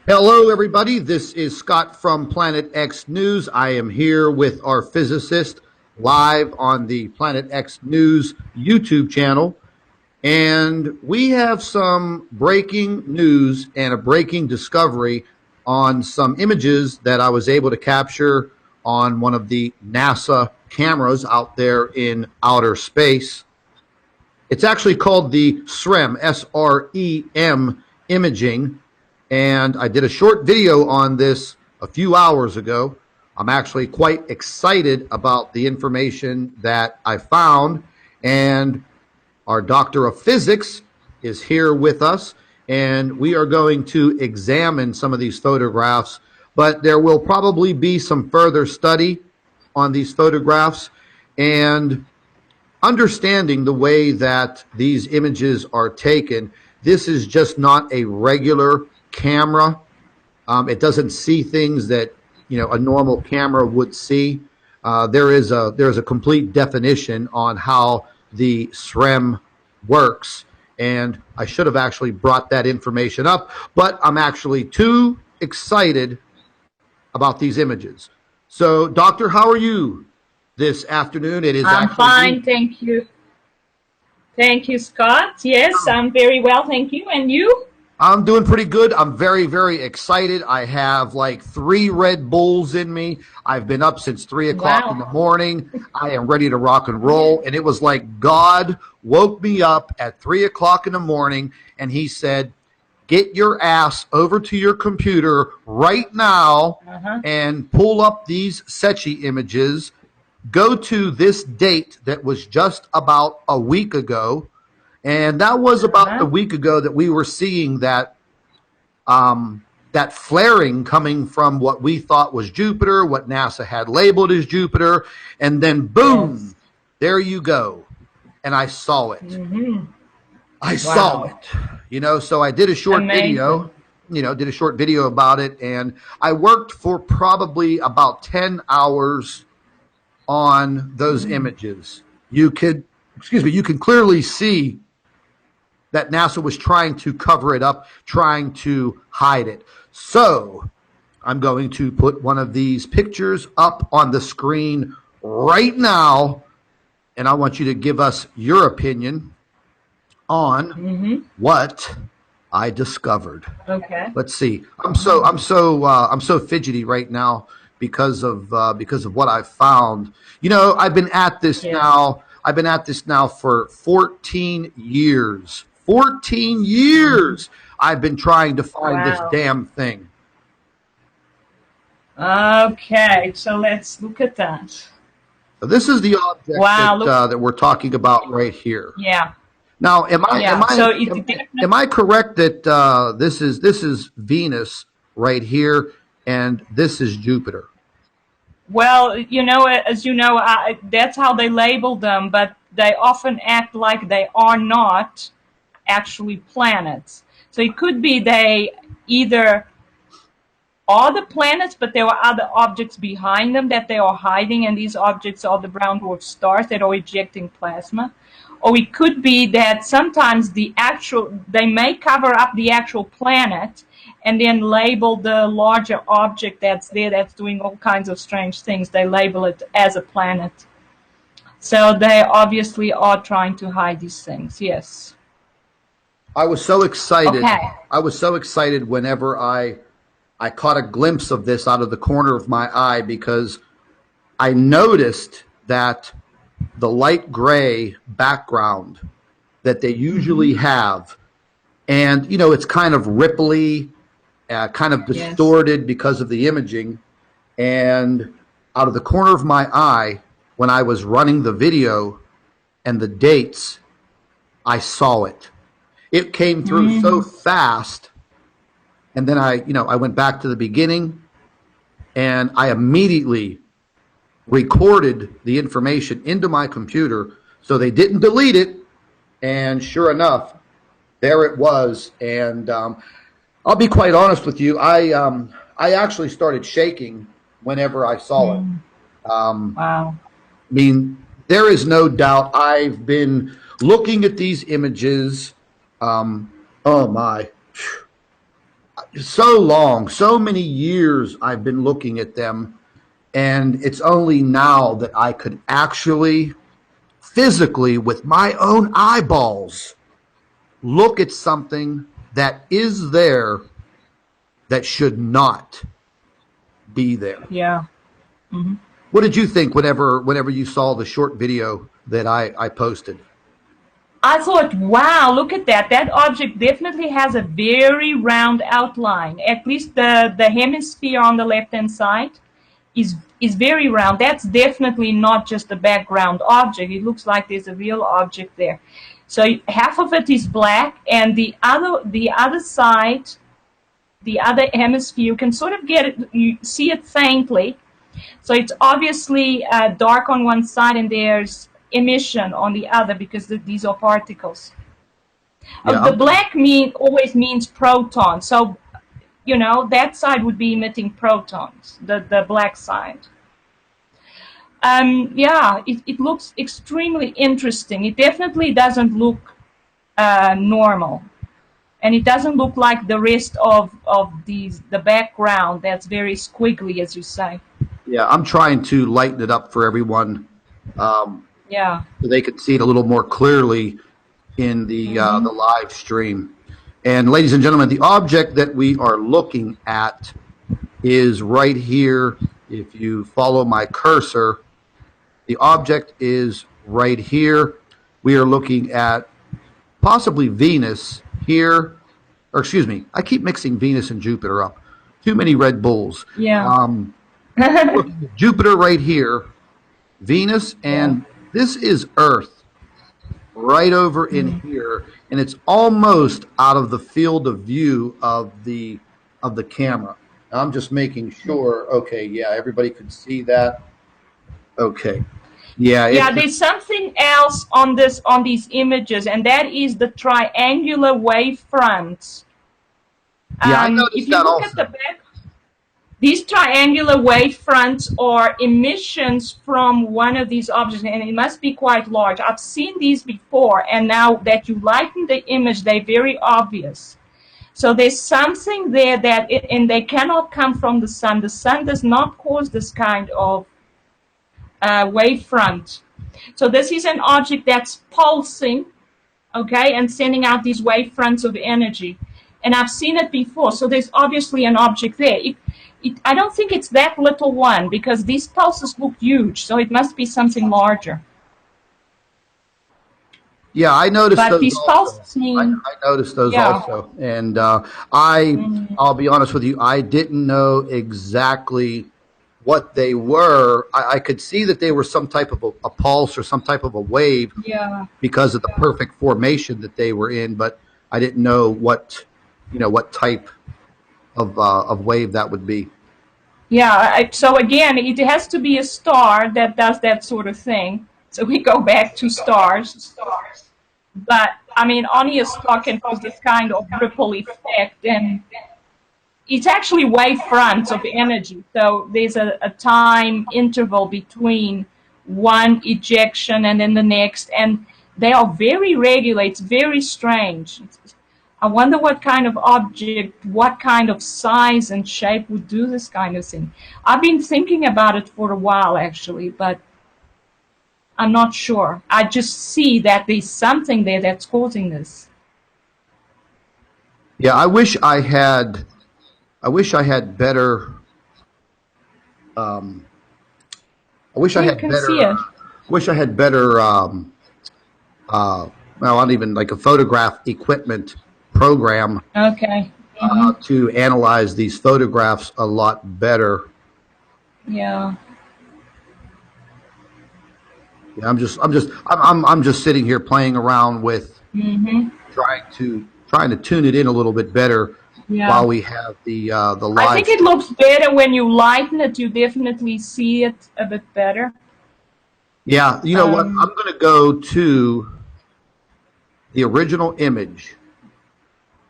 Hello, everybody. This is Scott from Planet X News. I am here with our physicist live on the Planet X News YouTube channel. And we have some breaking news and a breaking discovery on some images that I was able to capture on one of the NASA cameras out there in outer space. It's actually called the SREM, S-R-E-M imaging. And I did a short video on this a few hours ago. I'm actually quite excited about the information that I found. And our doctor of physics is here with us. And we are going to examine some of these photographs. But there will probably be some further study on these photographs and understanding the way that these images are taken. This is just not a regular camera. It doesn't see things that a normal camera would see. There's a complete definition on how the SREM works, and I should have actually brought that information up, but I'm actually too excited about these images. So, Doctor, how are you this afternoon? It is I'm fine, thank you. Thank you, Scott. Yes, I'm very well, thank you. And you? I'm doing pretty good. I'm very, very excited. I have like 3 Red Bulls in me. I've been up since 3 o'clock in the morning. I am ready to rock and roll. And it was like God woke me up at 3 o'clock in the morning and he said, get your ass over to your computer right now and pull up these Secchi images. Go to this date that was just about a week ago. And that was about a week ago that we were seeing that that flaring coming from what we thought was Jupiter, what NASA had labeled as Jupiter, and then boom, there you go. And I saw it. I saw it. So I did a short video, did a short video about it, and I worked for probably about 10 hours on those images. You can clearly see that NASA was trying to cover it up, trying to hide it. So I'm going to put one of these pictures up on the screen right now, and I want you to give us your opinion on what I discovered. Okay. Let's see. I'm so fidgety right now because of what I found. I've been at this now. I've been at this now for 14 years. 14 years I've been trying to find this damn thing. Okay, so let's look at that. So this is the object that we're talking about right here. Yeah. Now, am I correct that this is Venus right here, and this is Jupiter? Well, as you know, that's how they label them, but they often act like they are not actually planets. So it could be they either are the planets, but there are other objects behind them that they are hiding, and these objects are the brown dwarf stars that are ejecting plasma. Or it could be that sometimes they may cover up the actual planet and then label the larger object that's there that's doing all kinds of strange things. They label it as a planet. So they obviously are trying to hide these things, yes. I was so excited. Okay. I was so excited whenever I caught a glimpse of this out of the corner of my eye, because I noticed that the light gray background that they usually have, and it's kind of ripply, kind of distorted because of the imaging, and out of the corner of my eye, when I was running the video and the dates, I saw it. It came through so fast, and then I went back to the beginning, and I immediately recorded the information into my computer so they didn't delete it, and sure enough, there it was. And I'll be quite honest with you, I actually started shaking whenever I saw it. Wow. I mean, there is no doubt I've been looking at these images. Oh my. So long, so many years I've been looking at them, and it's only now that I could actually physically with my own eyeballs look at something that is there that should not be there. Yeah. Hmm. What did you think whenever you saw the short video that I posted? I thought, wow, look at that. That object definitely has a very round outline. At least the hemisphere on the left-hand side is very round. That's definitely not just a background object. It looks like there's a real object there. So half of it is black, and the other side, the other hemisphere, you can sort of get it. You see it faintly. So it's obviously dark on one side, and there's emission on the other because these are particles. Yeah, The black always means protons. So, that side would be emitting protons, the black side. Yeah, it looks extremely interesting. It definitely doesn't look normal. And it doesn't look like the rest of the background that's very squiggly, as you say. yeah. I'm trying to lighten it up for everyone, Yeah. so they can see it a little more clearly in the Hmm. live stream. And ladies and gentlemen, the object that we are looking at is right here. If you follow my cursor, the object is right here. We are looking at possibly Venus here, or excuse me, I keep mixing Venus and Jupiter up. Too many Red Bulls. Yeah. Um, looking at Jupiter right here, Venus, Yeah. and this is Earth right over in Mm. here, and it's almost out of the field of view of the camera. I'm just making sure. Okay, yeah, everybody could see that. Okay, yeah, Yeah, there's something else on these images, and that is the triangular wavefronts. yeah, I If noticed you that look at the also. back, these triangular wavefronts are emissions from one of these objects, and it must be quite large. I've seen these before, and now that you lighten the image, they're very obvious. So there's something there and they cannot come from the sun. The sun does not cause this kind of wavefront. So this is an object that's pulsing, okay, and sending out these wavefronts of energy. And I've seen it before, so there's obviously an object there. I don't think it's that little one because these pulses look huge, so it must be something larger. Yeah, I noticed But those these also. pulses mean, I noticed those yeah. also, and I, Mhm. I'll be honest with you, I didn't know exactly what they were. I could see that they were some type of a pulse or some type of a wave Yeah. because of the perfect formation that they were in, but I didn't know what type of wave that would be. Yeah, so again, it has to be a star that does that sort of thing. So we go back to stars. But I mean, only a star can cause this kind of ripple effect, and it's actually wave fronts of energy. So there's a time interval between one ejection and then the next, and they are very regular. It's very strange. I wonder what kind of object, what kind of size and shape would do this kind of thing. I've been thinking about it for a while, actually, but I'm not sure. I just see that there's something there that's causing this. Yeah, I wish I had better. Um, I wish I You had can see better. it. Wish I had better. Well, not even like a photograph equipment program Okay. Hmm. to analyze these photographs a lot better. Yeah. Yeah, I'm just sitting here playing around with Hmm. trying to tune it in a little bit better Yeah. while we have the I live think it stream. looks better when you lighten it. You definitely see it a bit better. Yeah, you know what? I'm Um, going to go to the original image.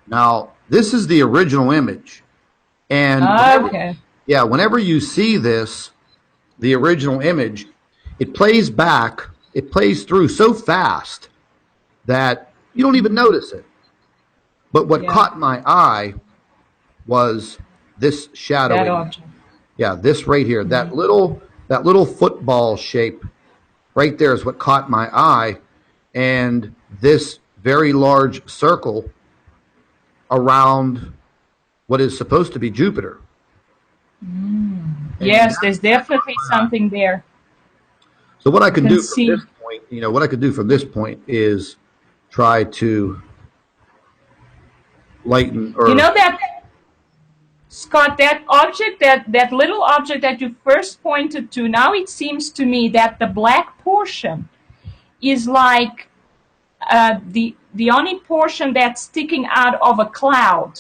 Now, this is the original image, and okay. whenever you see this, the original image, it plays back, it plays through so fast that you don't even notice it. But what Yeah. caught my eye was this That shadowing. object. Yeah, this right here, that little football shape right there is what caught my eye, and this very large circle around what is supposed to be Jupiter. And Yes, there's definitely something there. so what I You could can do from see. this point, what I could do from this point is try to lighten You or know that, Scott, that object, that little object that you first pointed to, now it seems to me that the black portion is like the only portion that's sticking out of a cloud,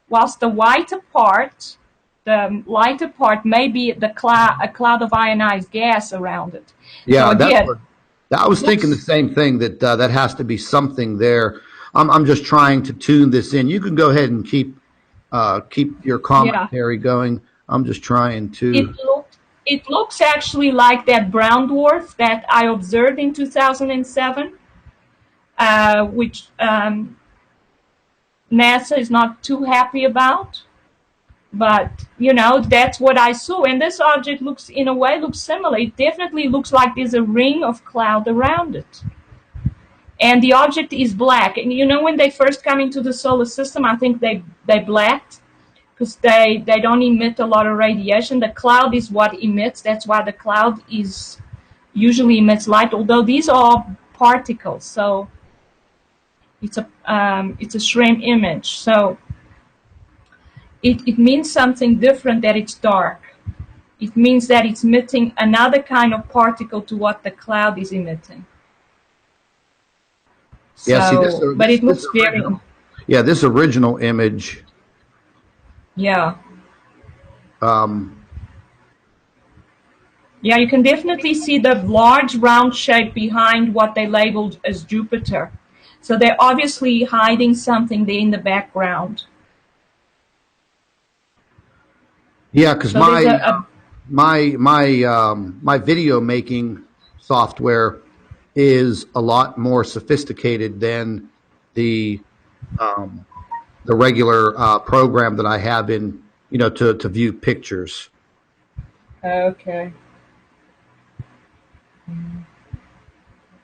whilst the whiter part, the lighter part, may be a cloud of ionized gas around it. So yeah, that's again, what I was thinking the looks, same thing that that has to be something there. I'm just trying to tune this in. You can go ahead and keep your yeah, commentary going. I'm just trying it to. looked, it looks actually like that brown dwarf that I observed in 2007, which NASA is not too happy about. But that's what I saw, and this object looks, in a way, looks similar. It definitely looks like there's a ring of cloud around it, and the object is black. And when they first come into the solar system, I think they blacked because they don't emit a lot of radiation. The cloud is what emits. That's why the cloud is usually emits light, although these are particles, so it's a Schramm image. So it means something different that it's dark. It means that it's emitting another kind of particle to what the cloud is emitting. Yeah, see So, but it this looks very, original. Yeah, this original image. yeah. Um, Yeah, you can definitely see the large round shape behind what they labeled as Jupiter. So they're obviously hiding something there in the background. yeah, because So there's my video making software is a lot more sophisticated than the the regular program that I have in to view pictures. okay.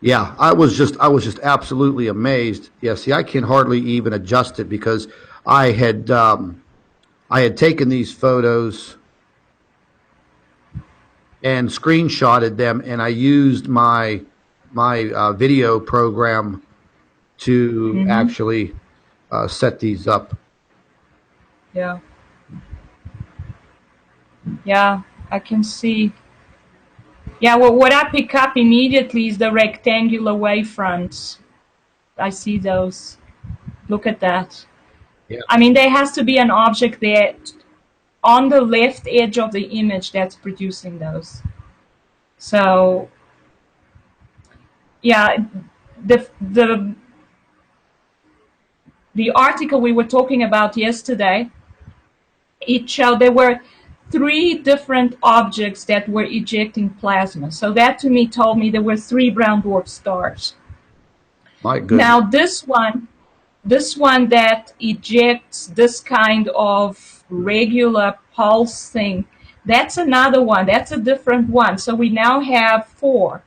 Yeah, I was just absolutely amazed. Yeah, see, I can hardly even adjust it because I had I had taken these photos and screenshotted them, and I used my video program to Mm-hmm. actually set these up. Yeah. Yeah, I can see. Yeah, well, what I pick up immediately is the rectangular wavefronts. I see those. Look at that. Yeah, I mean, there has to be an object there on the left edge of the image that's producing those. So, yeah, the the the article we were talking about yesterday, it showed there were three different objects that were ejecting plasma. So that to me told me there were three brown dwarf stars. my goodness. Now this one that ejects this kind of regular pulse thing, that's another one. That's a different one. So we now have four.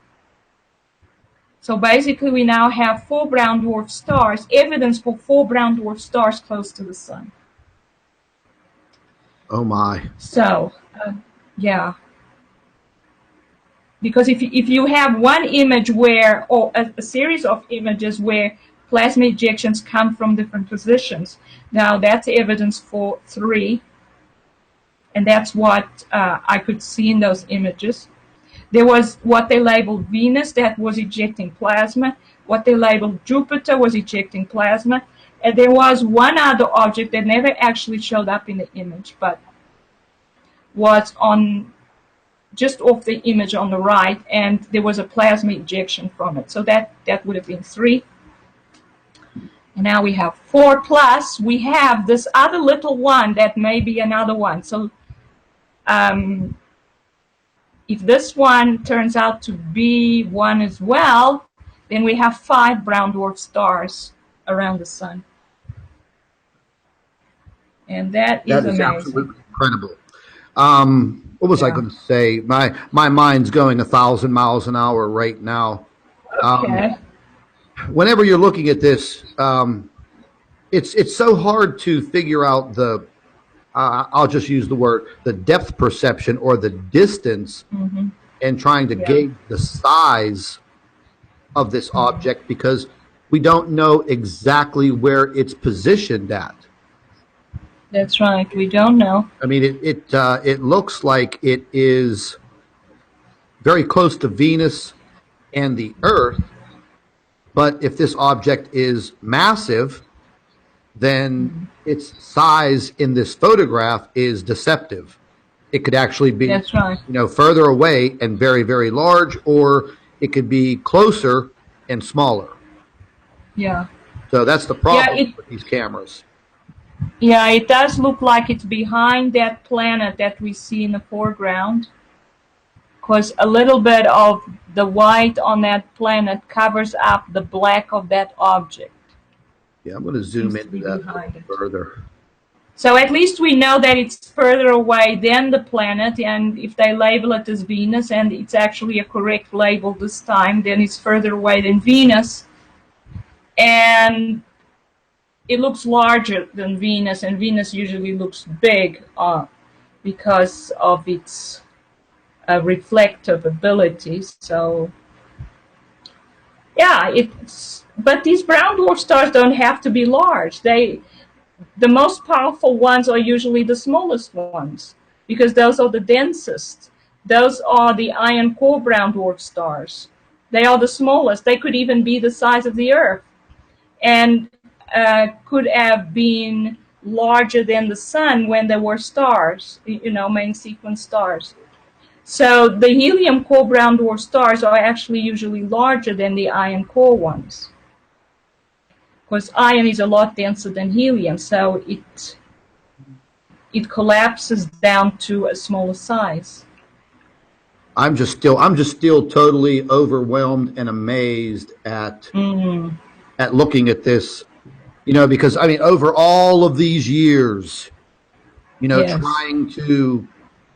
So basically we now have four brown dwarf stars, evidence for four brown dwarf stars close to the sun. Oh my. So, yeah. Because if you have one image where, or a series of images where plasma ejections come from different positions, now that's evidence for three, and that's what I could see in those images. There was what they labeled Venus that was ejecting plasma, what they labeled Jupiter was ejecting plasma, and there was one other object that never actually showed up in the image, but was on just off the image on the right, and there was a plasma ejection from it. So that would have been three. And now we have four, plus we have this other little one that may be another one. So if this one turns out to be one as well, then we have five brown dwarf stars around the sun. And that That is is amazing. absolutely incredible. What was I Yeah. going to say? My mind's going 1,000 miles an hour right now. Um, Okay. whenever you're looking at this, it's so hard to figure out the. I'll just use the word the depth perception or the distance, Mm-hmm. and trying to Yeah. gauge the size of this Mm-hmm. object because we don't know exactly where it's positioned at. That's right. We don't know. I mean, it looks like it is very close to Venus and the Earth, but if this object is massive, then Mm-hmm. its size in this photograph is deceptive. It could actually be, That's right. further away and very, very large, or it could be closer and smaller. Yeah. So that's the Yeah. problem with these cameras. Yeah. It does look like it's behind that planet that we see in the foreground, because a little bit of the white on that planet covers up the black of that object. Yeah, I'm going to zoom Seems to into be that a little behind it. further. So at least we know that it's further away than the planet, and if they label it as Venus, and it's actually a correct label this time, then it's further away than Venus. And it looks larger than Venus, and Venus usually looks big because of its reflective abilities. So yeah, but these brown dwarf stars don't have to be large. The most powerful ones are usually the smallest ones because those are the densest. Those are the iron core brown dwarf stars. They are the smallest. They could even be the size of the Earth, and could have been larger than the sun when there were stars, main sequence stars. So the helium core brown dwarf stars are actually usually larger than the iron core ones, because iron is a lot denser than helium, so it collapses down to a smaller size. I'm just still totally overwhelmed and amazed Mm, at looking at this, because I mean, over all of these years, yes. trying to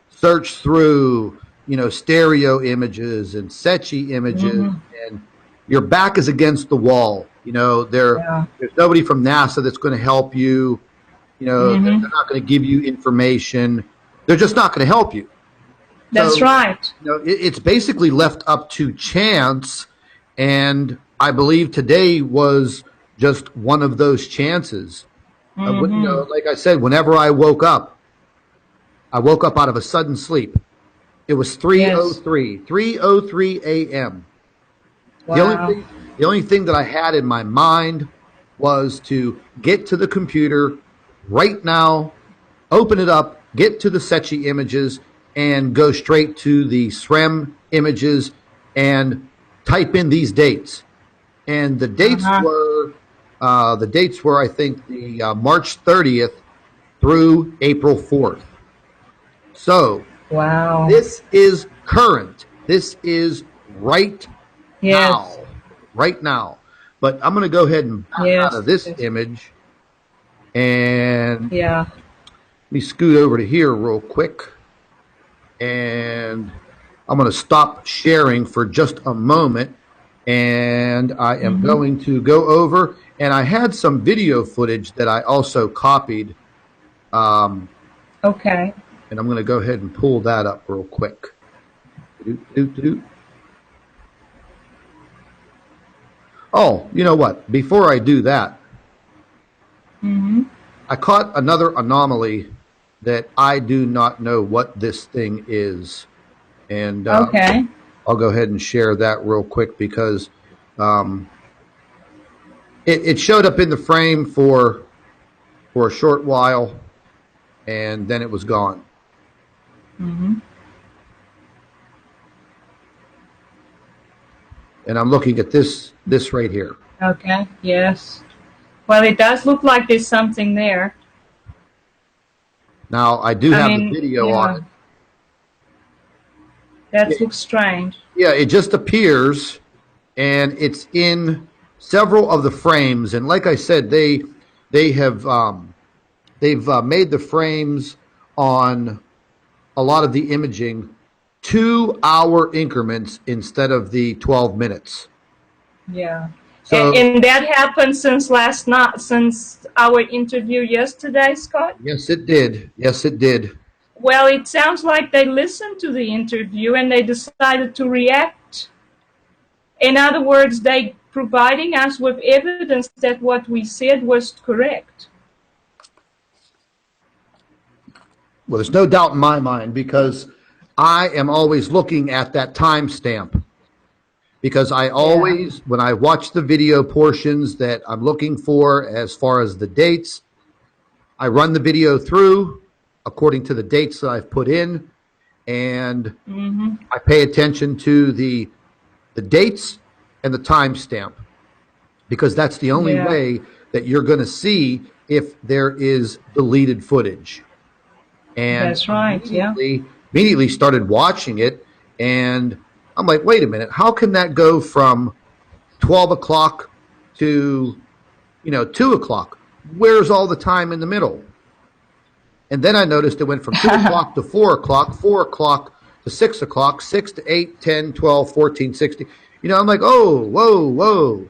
search through, stereo images and Secchi images, Hmm. and your back is against the wall. Yeah. There's nobody from NASA that's going to help you. They're Hmm. not going to give you information. They're just not going to help you. That's So, right. it's basically left up to chance, and I believe today was just one of those chances. Hmm. Like I said, whenever I woke up out of a sudden sleep. It was Yes. 3:03 a.m. The only Wow. thing, the only thing that I had in my mind was to get to the computer right now, open it up, get to the Secchi images, and go straight to the SREM images and type in these dates. And Uh-huh. the dates were I think the March 30th through April 4th. So Wow. this is current. This is right Yes. now, right now. But I'm going to go ahead and back out Yes. of this Yes. image and Yeah. let me scoot over to here real quick. And I'm going to stop sharing for just a moment. And I am Hmm. going to go over. And I had some video footage that I also copied. Um, Okay. and I'm going to go ahead and pull that up real quick. Oh, you know what? Before I do that, Hmm. I caught another anomaly that I do not know what this thing is. And Okay. I'll go ahead and share that real quick because um, it showed up in the frame for a short while and then it was gone. Hmm. And I'm looking at this right here. Okay. Yes. Well, it does look like there's something there. Now I do I have the mean, video on yeah, it. that Yeah, looks strange. yeah, it just appears and it's in several of the frames. And like I said, they have they've made the frames on a lot of the imaging 2-hour increments instead of the 12 minutes. Yeah. So And that happened since last night, since our interview yesterday, Scott? yes, it did. Yes, it did. Well, it sounds like they listened to the interview and they decided to react. In other words, they providing us with evidence that what we said was correct. Well, there's no doubt in my mind because I am always looking at that timestamp. Because I always, when I watch the video portions that I'm looking for as far as the dates, I run the video through according to the dates that I've put in, and I pay attention to the dates and the timestamp, because that's the only way that you're going to see if there is deleted footage. And that's right. immediately started watching it, and I'm like, wait a minute, how can that go from 12 o'clock to 2 o'clock? Where's all the time in the middle? And then I noticed it went from 2 o'clock to 4 o'clock, 4 o'clock to 6 o'clock, 6 to 8, 10, 12, 14, 16. I'm like, oh, whoa.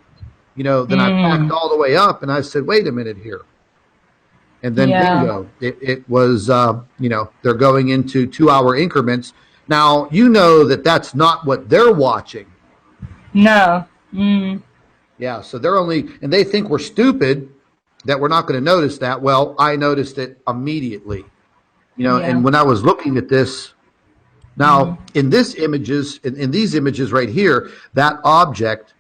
Then I backed all the way up and I said, wait a minute here. And then bingo, it was, they're going into 2-hour increments. Now, that's not what they're watching. No. Yeah, so and they think we're stupid that we're not going to notice that. Well, I noticed it immediately. And when I was looking at this, now in these images right here, that object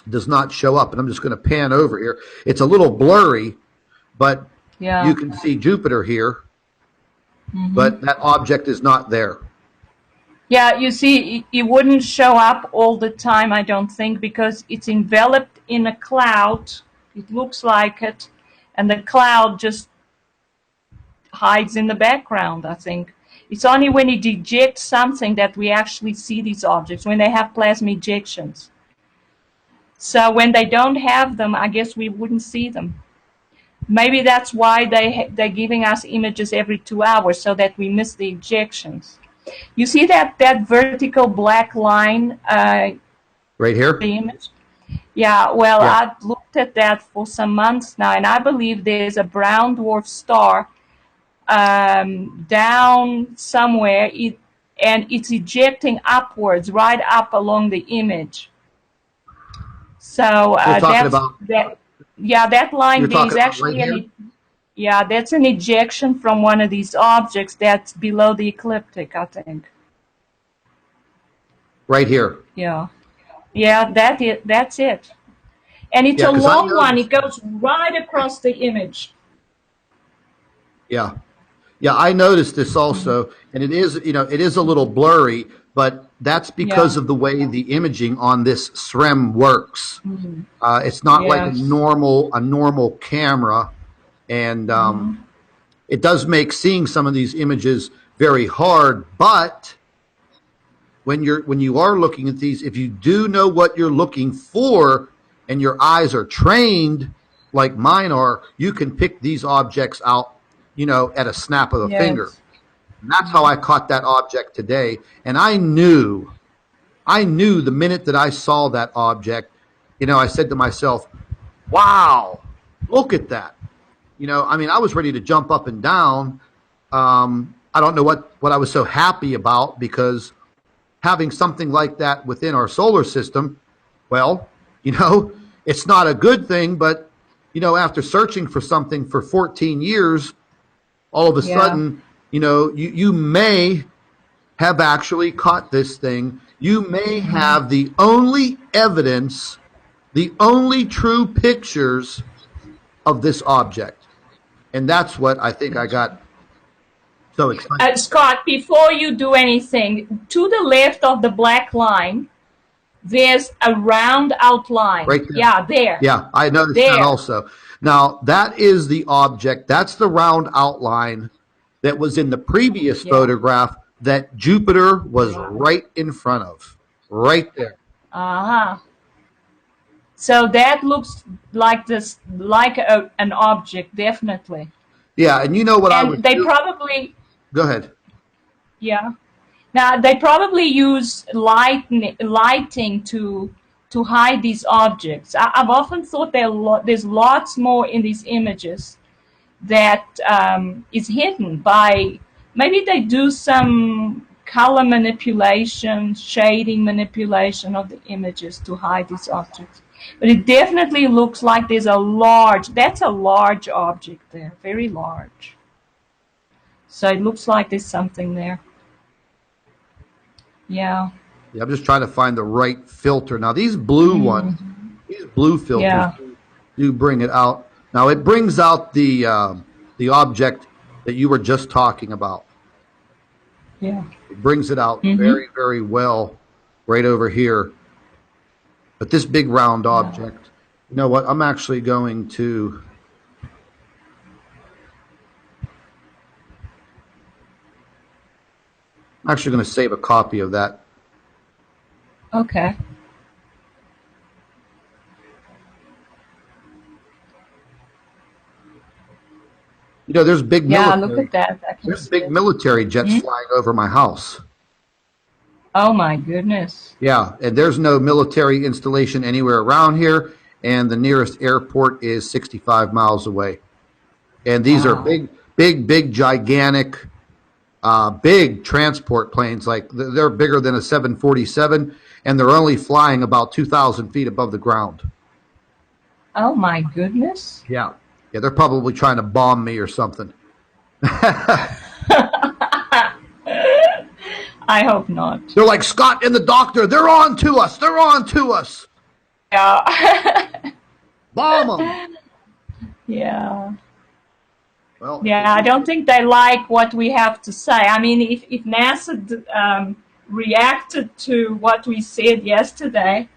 does not show up. And I'm just going to pan over here. It's a little blurry, but you can see Jupiter here, but that object is not there. Yeah, you see, it wouldn't show up all the time, I don't think, because it's enveloped in a cloud. It looks like it, and the cloud just hides in the background, I think. It's only when it ejects something that we actually see these objects, when they have plasma ejections. So when they don't have them, I guess we wouldn't see them. Maybe that's why they're giving us images every 2 hours, so that we miss the ejections. You see that vertical black line right here? The image? Yeah, well, I've looked at that for some months now, and I believe there's a brown dwarf star down somewhere, and it's ejecting upwards, right up along the image. So that's that. Yeah, that line there is actually that's an ejection from one of these objects that's below the ecliptic, I think. Right here. Yeah, that's it. And it's a long one. It goes right across the image. Yeah, I noticed this also, and it is a little blurry, but that's because of the way the imaging on this SREM works. It's not like a normal camera, and it does make seeing some of these images very hard. But when you are looking at these, if you do know what you're looking for, and your eyes are trained like mine are, you can pick these objects out, at a snap of a finger. And that's how I caught that object today. And I knew the minute that I saw that object, I said to myself, wow, look at that. I was ready to jump up and down. I don't know what I was so happy about, because having something like that within our solar system, well, it's not a good thing, but, after searching for something for 14 years, all of a sudden, you may have actually caught this thing. You may have the only evidence, the only true pictures of this object. And that's what I think I got so excited. Scott, before you do anything, to the left of the black line, there's a round outline. Right there. Yeah, there. Yeah, I noticed that also. Now, that is the object. That's the round outline that was in the previous photograph that Jupiter was right in front of. Right there. So that looks like an object, definitely. Yeah, and you know what I And would they do? probably, Go ahead. yeah. Now they probably use lighting to hide these objects. I've often thought there's lots more in these images that is hidden by, maybe they do some color manipulation, shading manipulation of the images to hide these objects. But it definitely looks like there's that's a large object there, very large. So it looks like there's something there. Yeah. Yeah, I'm just trying to find the right filter. Now these blue ones, these blue filters Yeah. do bring it out. Now it brings out the object that you were just talking about. Yeah. It brings it out Mm-hmm. very, very well right over here. But this big round Yeah. object, you know what? I'm actually going to. I'm actually going to save a copy of that. Okay. You know, there's big Yeah, look military. at that. I can There's see big it. military jets Hmm? flying over my house. Oh my goodness. Yeah, and there's no military installation anywhere around here, and the nearest airport is 65 miles away. And these are Wow. big, big, big, gigantic, big transport planes. Like they're bigger than a 747, and they're only flying about 2,000 feet above the ground. Oh my goodness. Yeah, yeah, they're probably trying to bomb me or something. I hope not. They're like Scott and the Doctor. They're on to us. They're on to us. Yeah. Bomb them. Yeah. Well, Yeah, I don't think they like what we have to say. I mean, if NASA reacted to what we said yesterday,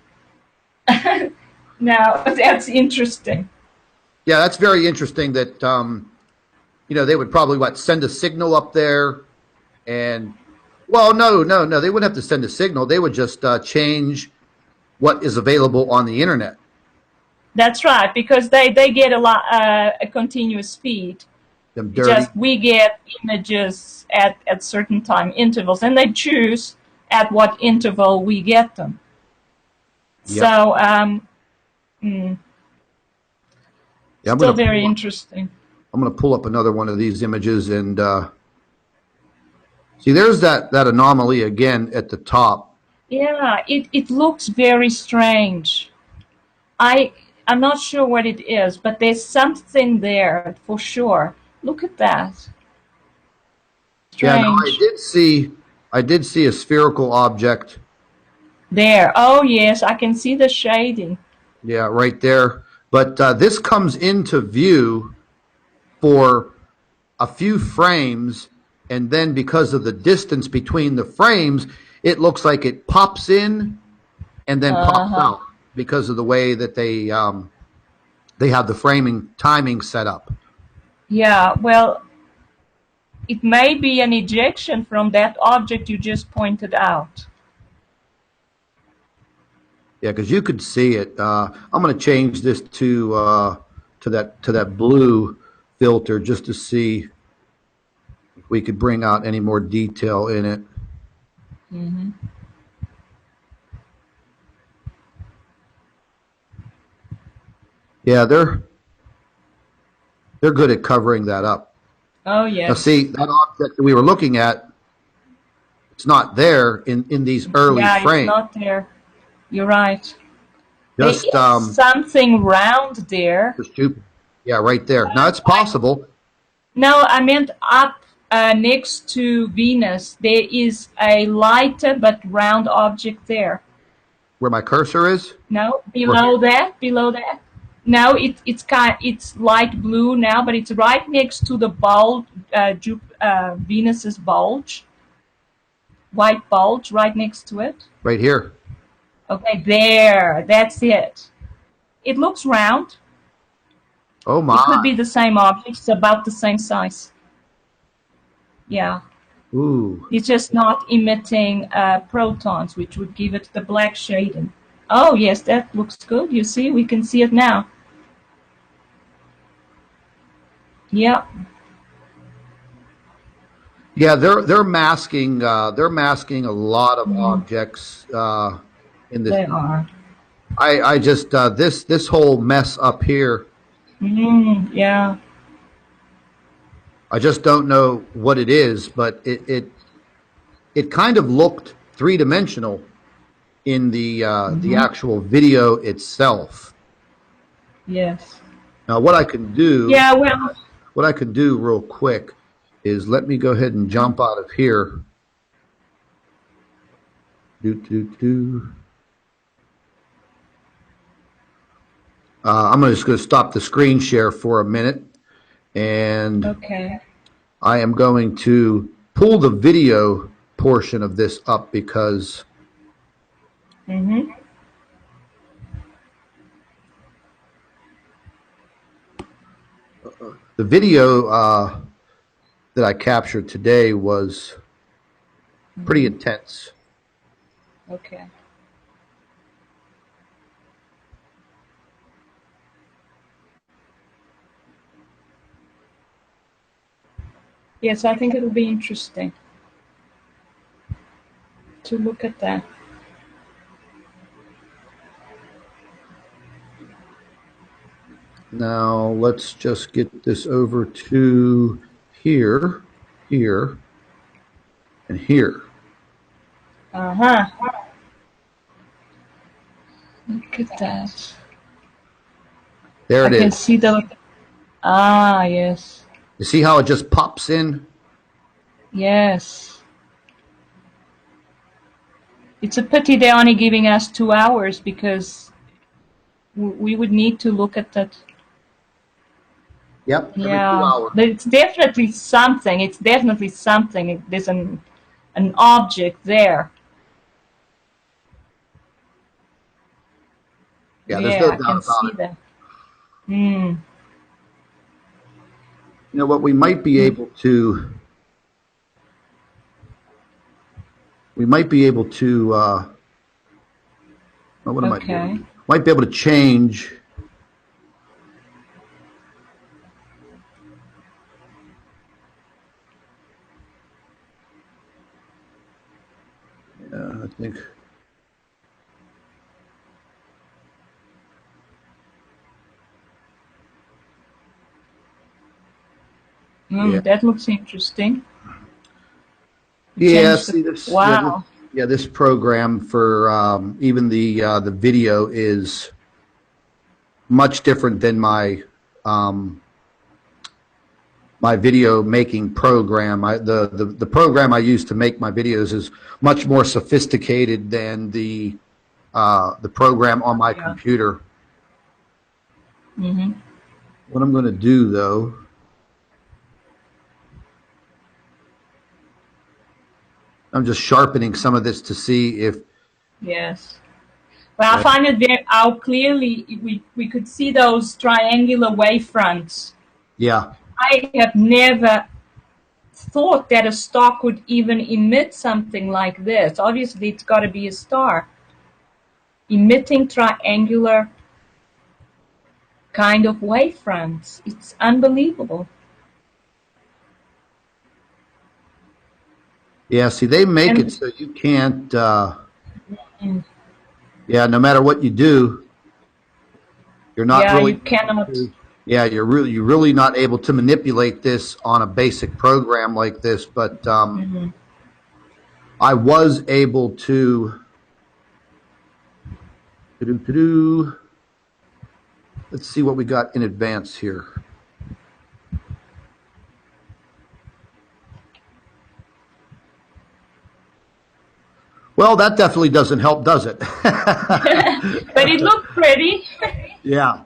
now that's interesting. yeah, that's very interesting. That you know, they would probably send a signal up there, and well, no, no, no, they wouldn't have to send a signal. They would just change what is available on the internet. That's right, because they get a continuous feed. Them dirty. Just we get images at certain time intervals, and they choose at what interval we get them. Yep. So Yeah, still very interesting. I'm going to pull up another one of these images and see. There's that anomaly again at the top. Yeah, it looks very strange. I'm not sure what it is, but there's something there for sure. Look at that. Yeah, no, Strange. I did see a spherical object. There. Oh yes, I can see the shading. Yeah, right there. But this comes into view for a few frames, and then because of the distance between the frames, it looks like it pops in and then pops Uh-huh. out because of the way that they have the framing timing set up. Yeah, well, it may be an ejection from that object you just pointed out. Yeah, because you could see it. I'm going to change this to that blue filter just to see if we could bring out any more detail in it. Hmm. Yeah, they're good at covering that up. Oh Now, yes. see that object that we were looking at. It's not there in these early Yeah, it's frames. not there. You're right. Just There is something round there. stupid. Yeah, right there. Now it's possible. No, I meant up next to Venus. There is a lighter but round object there. Where my cursor is. No, below that, below that. No, it's light blue now, but it's right next to the bulge, Venus's bulge, white bulge, right next to it. Right here. Okay, there, that's it. It looks round. Oh It could my. be the same object. It's about the same size. Yeah, Ooh. it's just not emitting protons, which would give it the black shading. Oh yes, that looks good. You see, we can see it now. Yeah. Yeah, they're masking a lot of objects in this. They are. I just this whole mess up here. Yeah. I just don't know what it is, but it kind of looked three-dimensional in the actual video itself. Yes. Now, Yeah. Well. what I can do real quick is let me go ahead and jump out of here. Do do do. I'm just going to stop the screen share for a minute, and Okay. I am going to pull the video portion of this up because Mm-hmm. the video that I captured today was pretty intense. Okay. Yes, I think it'll be interesting to look at that. Now let's just get this over to here, here, and here. Uh-huh. Look at that. There I it can is. see the. Ah, yes. You see how it just pops in? Yes. It's a pity they're only giving us 2 hours because we would need to look at that. Yep, every 2 Yeah, hours. but it's definitely something. It's definitely something. There's an object there. Yeah, there's no I doubt can about see it. that. Hmm. You know what? We might be able to. We might be able to. What am I Okay. doing? Might be able to change. I think. Yeah. That looks interesting. Yeah. Change the. See this. Wow. Yeah. This program for even the video is much different than my video making program. The program I use to make my videos is much more sophisticated than the program on my computer. Mm-hmm. What I'm going to do though, I'm just sharpening some of this to see if. Yes. Well, I find it very how clearly we could see those triangular wavefronts. Yeah. I have never thought that a star could even emit something like this. Obviously, it's got to be a star emitting triangular kind of wavefronts. It's unbelievable. Yeah. See, they make it so you can't. Yeah. No matter what you do, you're not really. You cannot. Yeah, you're really not able to manipulate this on a basic program like this, but I was able to. Let's see what we got in advance here. Well, that definitely doesn't help, does it? But it looked pretty. Yeah.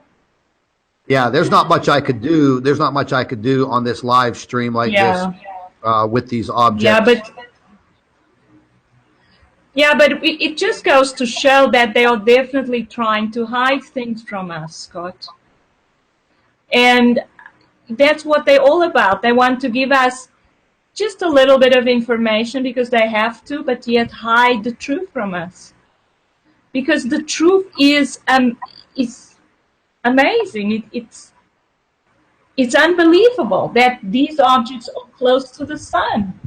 Yeah, there's not much I could do. There's not much I could do on this live stream like this with these objects. But it just goes to show that they are definitely trying to hide things from us, Scott. And that's what they're all about. They want to give us just a little bit of information because they have to, but yet hide the truth from us. Because the truth is amazing. It's unbelievable that these objects are close to the sun.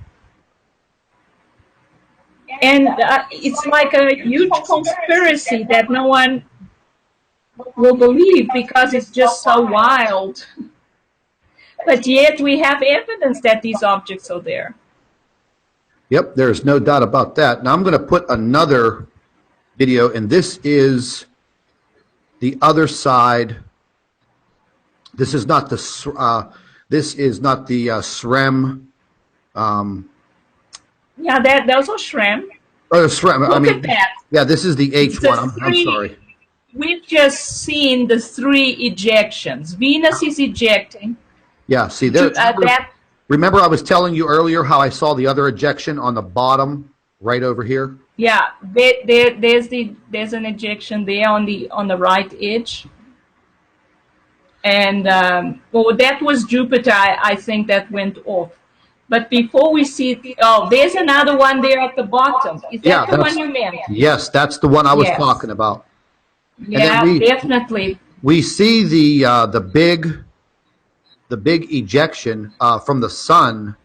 And it's like a huge conspiracy that no one will believe because it's just so wild. But yet we have evidence that these objects are there. Yep, there's no doubt about that. Now I'm going to put another video, and this is the other side. This is not the SREM. Yeah, those are SREM. SREM. Look at that. Yeah, this is the H1. I'm sorry. We've just seen the 3 ejections. Venus is ejecting. Yeah, see there. Remember I was telling you earlier how I saw the other ejection on the bottom right over here? Yeah, there's an ejection there on the right edge. And well, that was Jupiter, I think, that went off. But before we see it, oh, there's another one there at the bottom. Is that the one you meant? Yes, that's the one I was talking about. Yeah, definitely. We see the big ejection from the sun,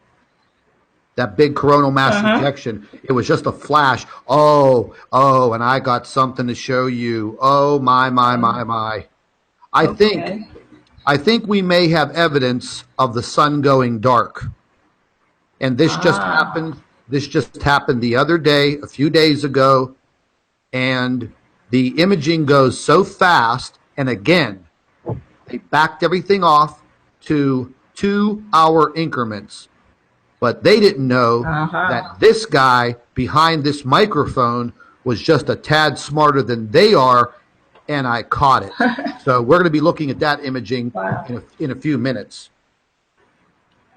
that big coronal mass ejection. It was just a flash. Oh, and I got something to show you. Oh, my. I think we may have evidence of the sun going dark. And this just happened. This just happened the other day, a few days ago. And the imaging goes so fast. And again, they backed everything off to 2-hour increments. But they didn't know that this guy behind this microphone was just a tad smarter than they are, and I caught it. So we're going to be looking at that imaging in a few minutes.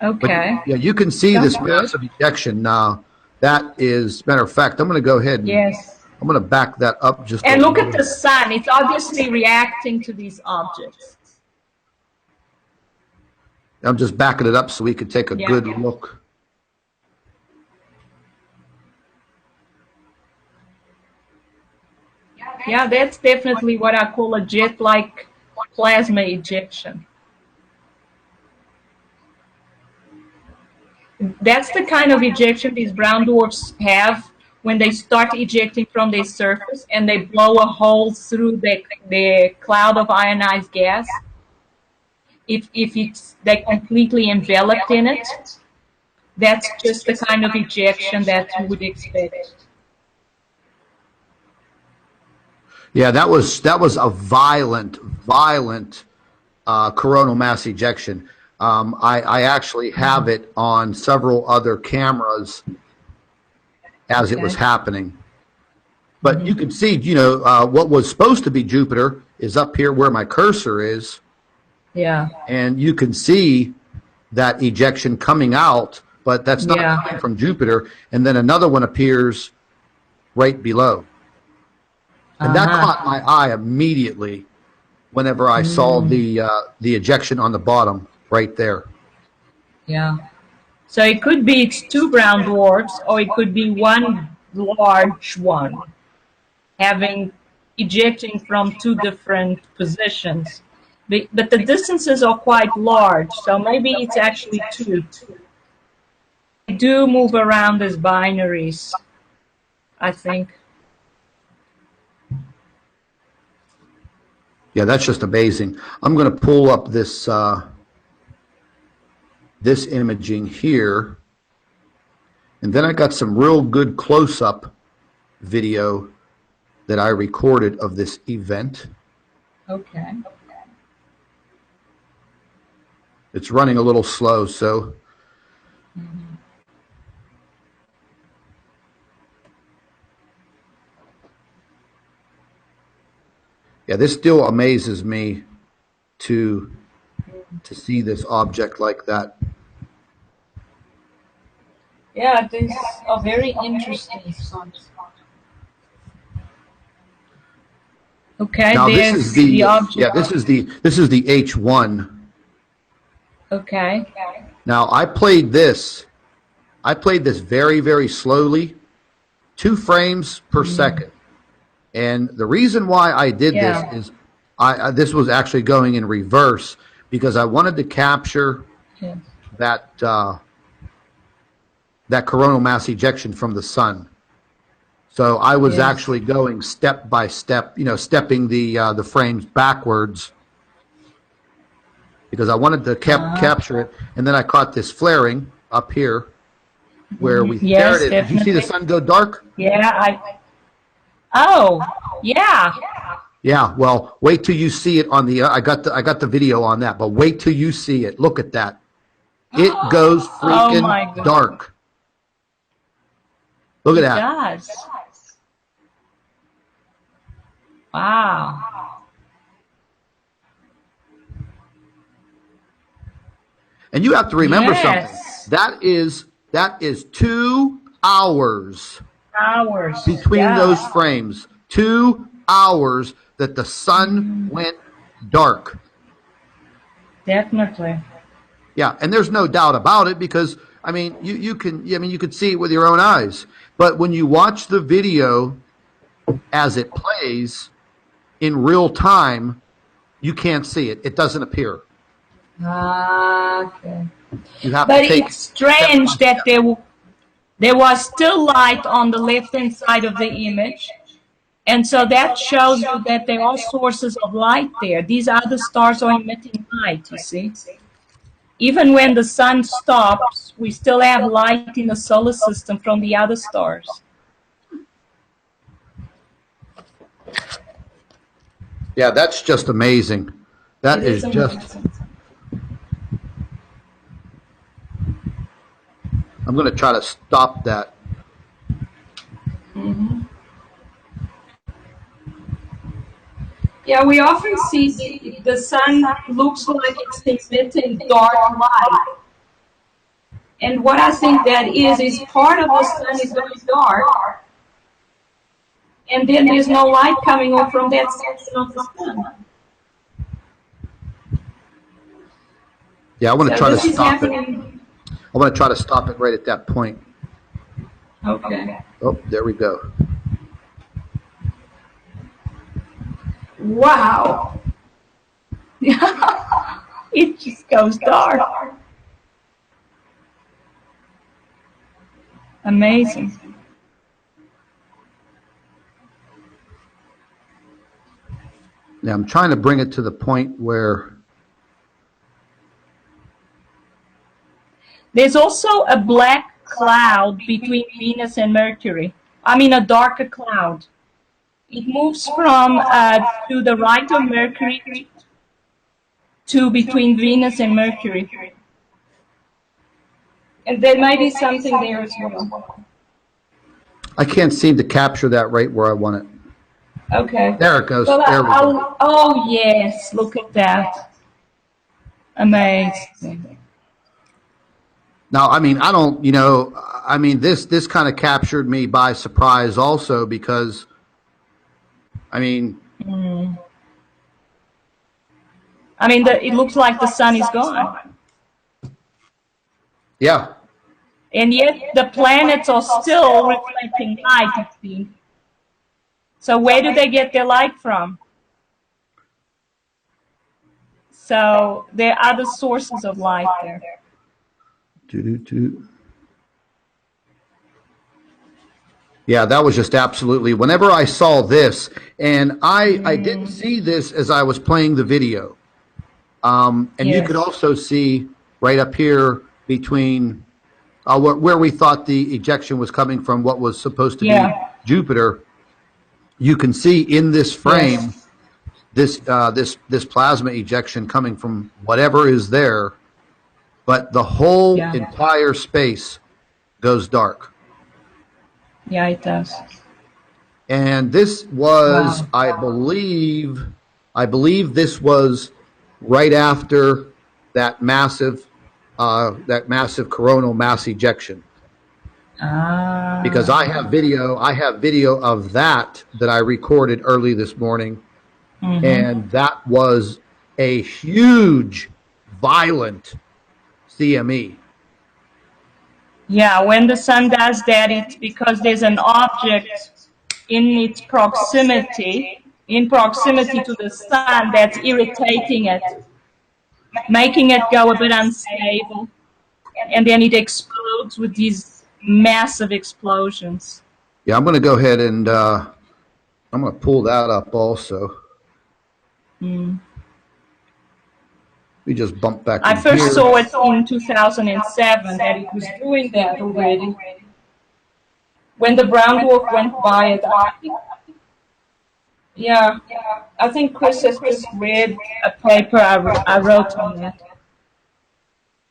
Okay. But, yeah, you can see this massive ejection now. That is, matter of fact, I'm going to go ahead and I'm going to back that up just and look at the sun. It's obviously reacting to these objects. I'm just backing it up so we can take a good look. Yeah, that's definitely what I call a jet-like plasma ejection. That's the kind of ejection these brown dwarfs have when they start ejecting from their surface and they blow a hole through the cloud of ionized gas. If they're completely enveloped in it, that's just the kind of ejection that you would expect. Yeah, that was a violent coronal mass ejection. I actually have it on several other cameras as it was happening. But you can see, what was supposed to be Jupiter is up here where my cursor is. Yeah. And you can see that ejection coming out, but that's not coming from Jupiter. And then another one appears right below. And that caught my eye immediately whenever I saw the ejection on the bottom right there. Yeah. So it could be it's 2 brown dwarfs, or it could be one large one ejecting from 2 different positions. But the distances are quite large, so maybe it's actually 2. They do move around as binaries, I think. Yeah, that's just amazing. I'm going to pull up this this imaging here, and then I got some real good close-up video that I recorded of this event. Okay. It's running a little slow, so. Yeah, this still amazes me to see this object like that. Yeah, these are very interesting. Okay, now there's this is the object. Yeah, this is the H1. Okay. Now I played this very, very slowly, 2 frames per second. And the reason why I did this is this was actually going in reverse because I wanted to capture that coronal mass ejection from the sun. So I was Yes. actually going step by step, stepping the frames backwards because I wanted to capture it. And then I caught this flaring up here where we there it Yes, is. Did you see the definitely. sun go dark? Yeah, oh, yeah. Yeah. Well, wait till you see it on the. I got the video on that, but wait till you see it. Look at that. It goes Oh freaking my God. dark. Look at It that. does. Wow. And you have to remember something. Yes. That is 2 hours Hours. between Yeah, those frames. 2 hours that the sun went dark. definitely. Yeah, and there's no doubt about it because you could see it with your own eyes. But when you watch the video as it plays in real time, you can't see it. It doesn't appear. Okay. You have But to take it's strange that there was still light on the left-hand side of the image. And so that shows you that there are sources of light there. These other stars are emitting light, you see. Even when the sun stops, we still have light in the solar system from the other stars. Yeah, that's just amazing. That It is is just. amazing. I'm going to try to stop that. Yeah, we often see the sun looks like it's emitting dark light. And what I think that is part of the sun is going dark, and then there's no light coming off from that section of the sun. Yeah, I want to So try to this is stop it. happening. I want to try to stop it right at that point. Okay. Oh, there we go. Wow. It just goes dark. Amazing. Yeah, I'm trying to bring it to the point where. There's also a black cloud between Venus and Mercury. I mean, a darker cloud. It moves from to the right of Mercury to between Venus and Mercury. And there might be something there as well. I can't seem to capture that right where I want it. Okay. There it goes. Well, There we go. oh, yes. Look at that. Amazing. Now, I don't, this kind of captured me by surprise also because, It looks like the sun is gone. yeah, And yet the planets are still reflecting light, it seems. So where do they get their light from? So there are other sources of light there. Yeah, that was just absolutely. Whenever I saw this, and I didn't see this as I was playing the video, and you Yes. could also see right up here between where we thought the ejection was coming from, what was supposed to be Jupiter. You can see in this frame this plasma ejection coming from whatever is there, but the whole entire space goes dark. Yeah, it does. And this was, I believe this was right after that massive coronal mass ejection. Because I have video of that I recorded early this morning, and that was a huge, violent CME. Yeah, when the sun does that, it's because there's an object in its proximity to the sun that's irritating it, making it go a bit unstable, and then it explodes with these massive explosions. Yeah, I'm going to go ahead and I'm going to pull that up also. Mm. We just bump back I in first here. saw it in 2007 that it was doing that already. When the brown dwarf went by it, yeah, I think Chris has just read a paper I wrote on that.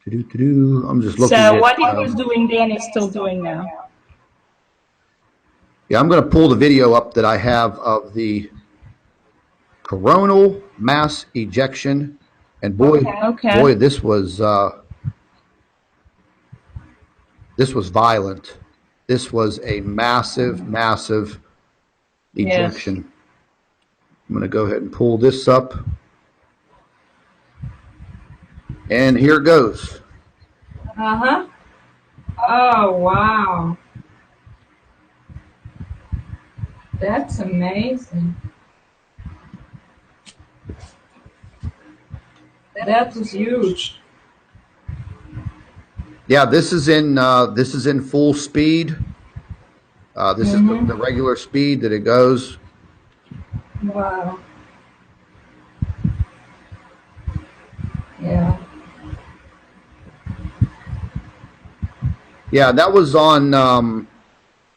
I'm just looking So at. what it was doing then is still doing now. Yeah, I'm going to pull the video up that I have of the coronal mass ejection, and boy, Okay. this was violent. This was a massive, massive ejection. Yes. I'm going to go ahead and pull this up, and here it goes. Uh-huh. Oh, wow. That's amazing. That was huge. Yeah, this is in full speed. This is the regular speed that it goes. Wow. Yeah. Yeah, that was on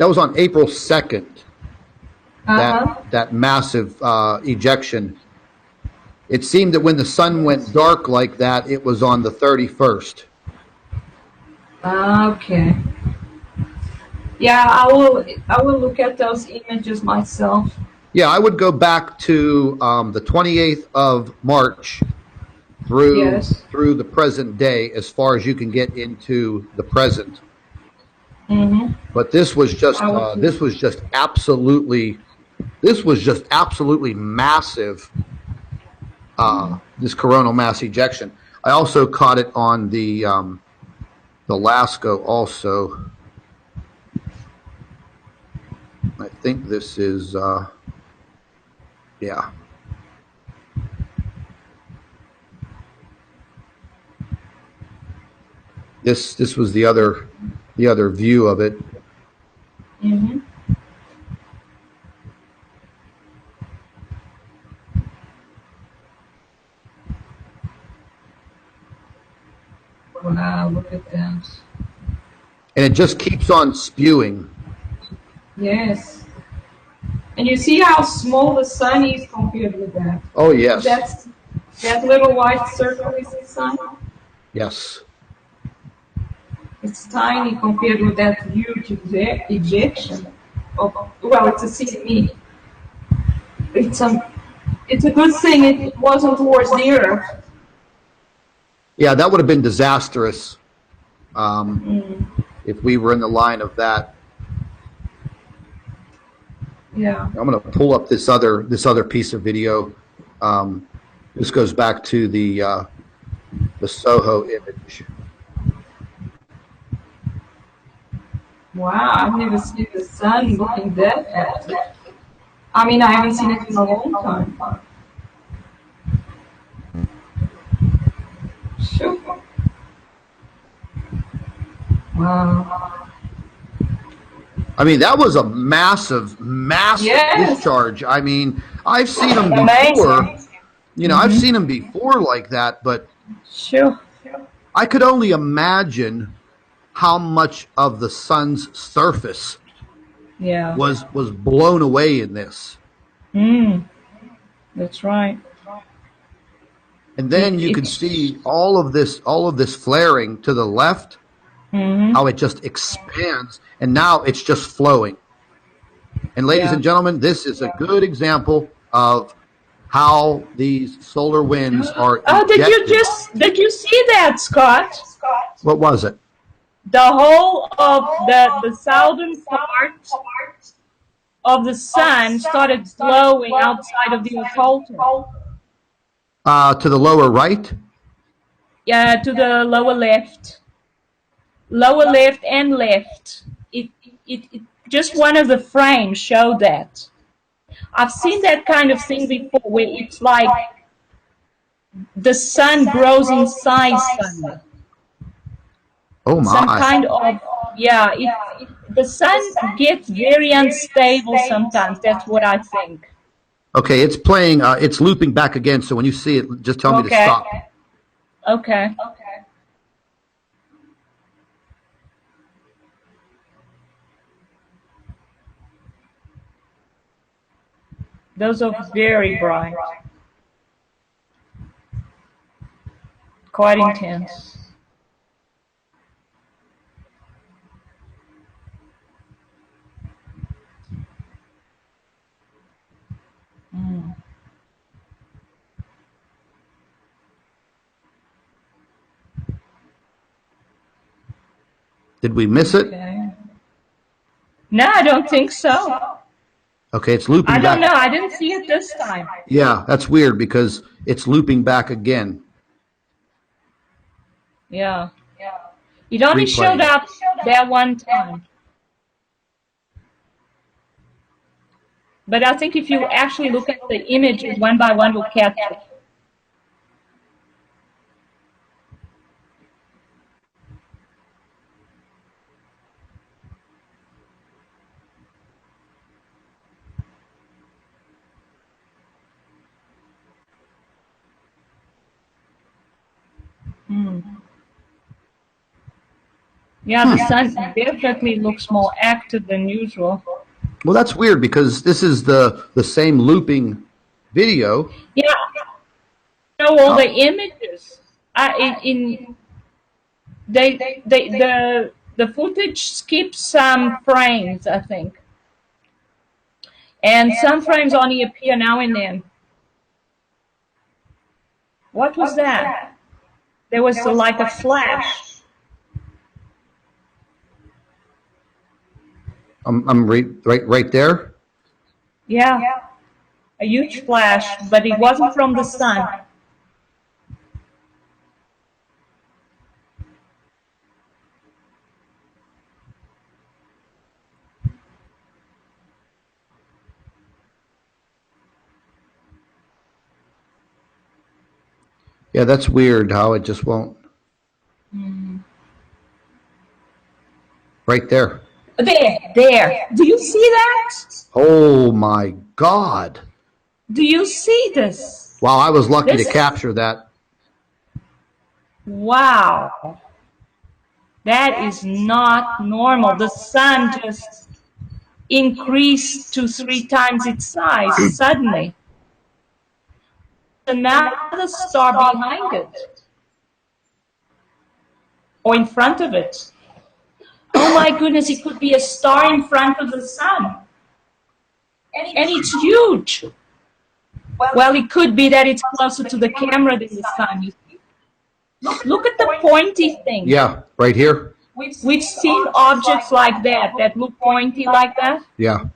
April 2nd. That massive ejection. It seemed that when the sun went dark like that, it was on the 31st. Okay. Yeah, I will look at those images myself. Yeah, I would go back to the 28th of March through the present day, as far as you can get into the present. But this was just absolutely massive. This coronal mass ejection. I also caught it on the LASCO also. I think this is yeah. This was the other view of it. Wow, look at that. And it just keeps on spewing. Yes. And you see how small the sun is compared with that. Oh, yes. That little white circle is the sun. Yes. It's tiny compared with that huge ejection. Well, it's a CME. It's a good thing it wasn't towards the Earth. Yeah, that would have been disastrous if we were in the line of that. Yeah. I'm going to pull up this other piece of video. This goes back to the SOHO image. Wow, I've never seen the sun looking that active. I mean, I haven't seen it in a long time. Sure. Wow. I mean, that was a massive discharge. I mean, I've seen them before. You know, I've seen them before like that, but sure, I could only imagine how much of the sun's surface was blown away in this. That's right. And then you could see all of this flaring to the left, how it just expands, and now it's just flowing. And ladies and gentlemen, this is a good example of how these solar winds are ejected. Did you see that, Scott? What was it? The whole of the southern part of the sun started glowing outside of the occulter. To the lower right? Yeah, to the lower left. Lower left and left. It just one of the frames showed that. I've seen that kind of thing before, where it's like the sun grows in size suddenly. Oh my! Some kind of The sun gets very unstable sometimes. That's what I think. Okay, it's playing. It's looping back again. So when you see it, just tell me to Okay. stop. Okay. Those are very bright. Quite intense. Mm. Did we miss it? Okay. No, I don't think so. Okay, it's looping I back. don't know. I didn't see it this time. Yeah, that's weird because it's looping back again. Yeah. It only Replay. showed up that one time. But I think if you actually look at the images one by one, we'll catch it. Hmm. Yeah, the sun definitely looks more active than usual. Well, that's weird because this is the same looping video. Yeah, show all the images. The footage skips some frames, I think, and some frames only appear now and then. What was that? There was like a flash. I'm right there. Yeah, a huge flash, but it wasn't from the sun. Yeah, that's weird how it just won't. Right there. There. Do you see that? Oh my God. Do you see this? Wow, I was lucky This to is- capture that. Wow. That is not normal. The sun just increased to 3 times its size suddenly. Another star behind it. Or in front of it. Oh my goodness, it could be a star in front of the sun. And it's huge. Well, it could be that it's closer to the camera than the sun. You see? Look at the pointy thing. Yeah, right here. We've seen objects like that look pointy like that. Yeah.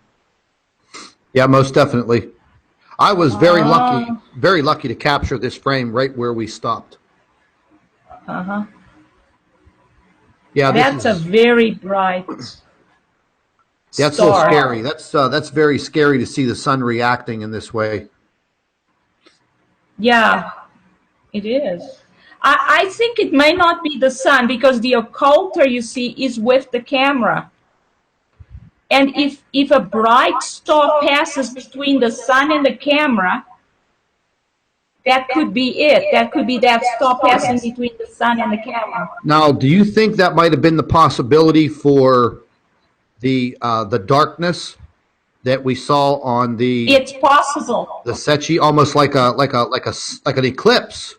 Yeah, most definitely. I was very lucky to capture this frame right where we stopped. Uh-huh. Yeah, That's a very bright that's so star. scary. That's very scary to see the sun reacting in this way. Yeah, it is. I think it may not be the sun because the occulter, you see, is with the camera. And if a bright star passes between the sun and the camera, that could be it. That could be that star passing between the sun and the camera. Now, do you think that might have been the possibility for the darkness that we saw on the It's possible. Sechi, almost like an eclipse?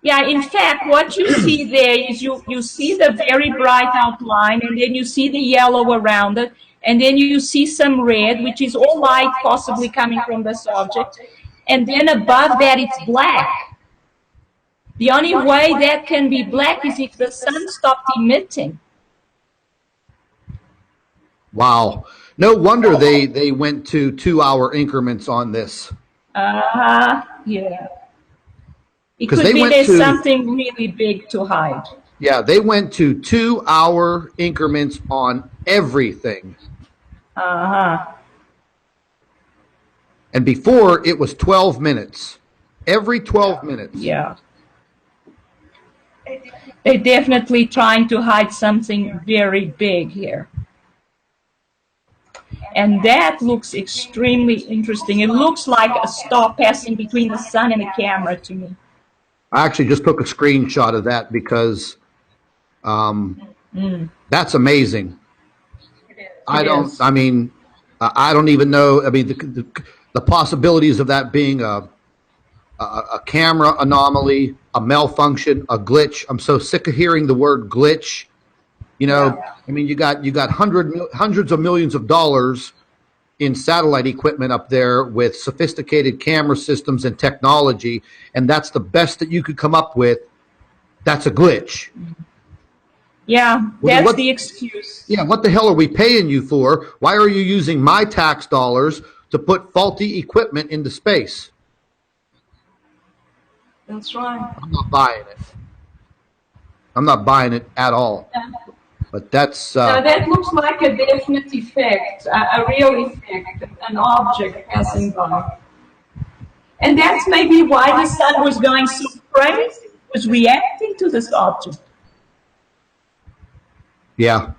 Yeah, in fact, what you see there is you see the very bright outline, and then you see the yellow around it, and then you see some red, which is all light possibly coming from this object, and then above that it's black. The only way that can be black is if the sun stopped emitting. Wow. No wonder they went to 2-hour increments on this. Yeah. It 'Cause could they be went there's to- something really big to hide. Yeah, they went to 2-hour increments on everything. And before it was 12 minutes. Every 12 minutes. Yeah. They're definitely trying to hide something very big here. And that looks extremely interesting. It looks like a star passing between the sun and the camera to me. I actually just took a screenshot of that because that's amazing. I don't even know. I mean, the possibilities of that being a camera anomaly, a malfunction, a glitch. I'm so sick of hearing the word glitch. You know, I mean, you got hundreds of millions of dollars in satellite equipment up there with sophisticated camera systems and technology, and that's the best that you could come up with. That's a glitch. Yeah, that's the excuse. Yeah, what the hell are we paying you for? Why are you using my tax dollars to put faulty equipment into space? That's right. I'm not buying it. I'm not buying it at all. But that's... No, that looks like a definite effect, a real effect, an object passing by. And that's maybe why the sun was going so crazy, was reacting to this object. Yeah.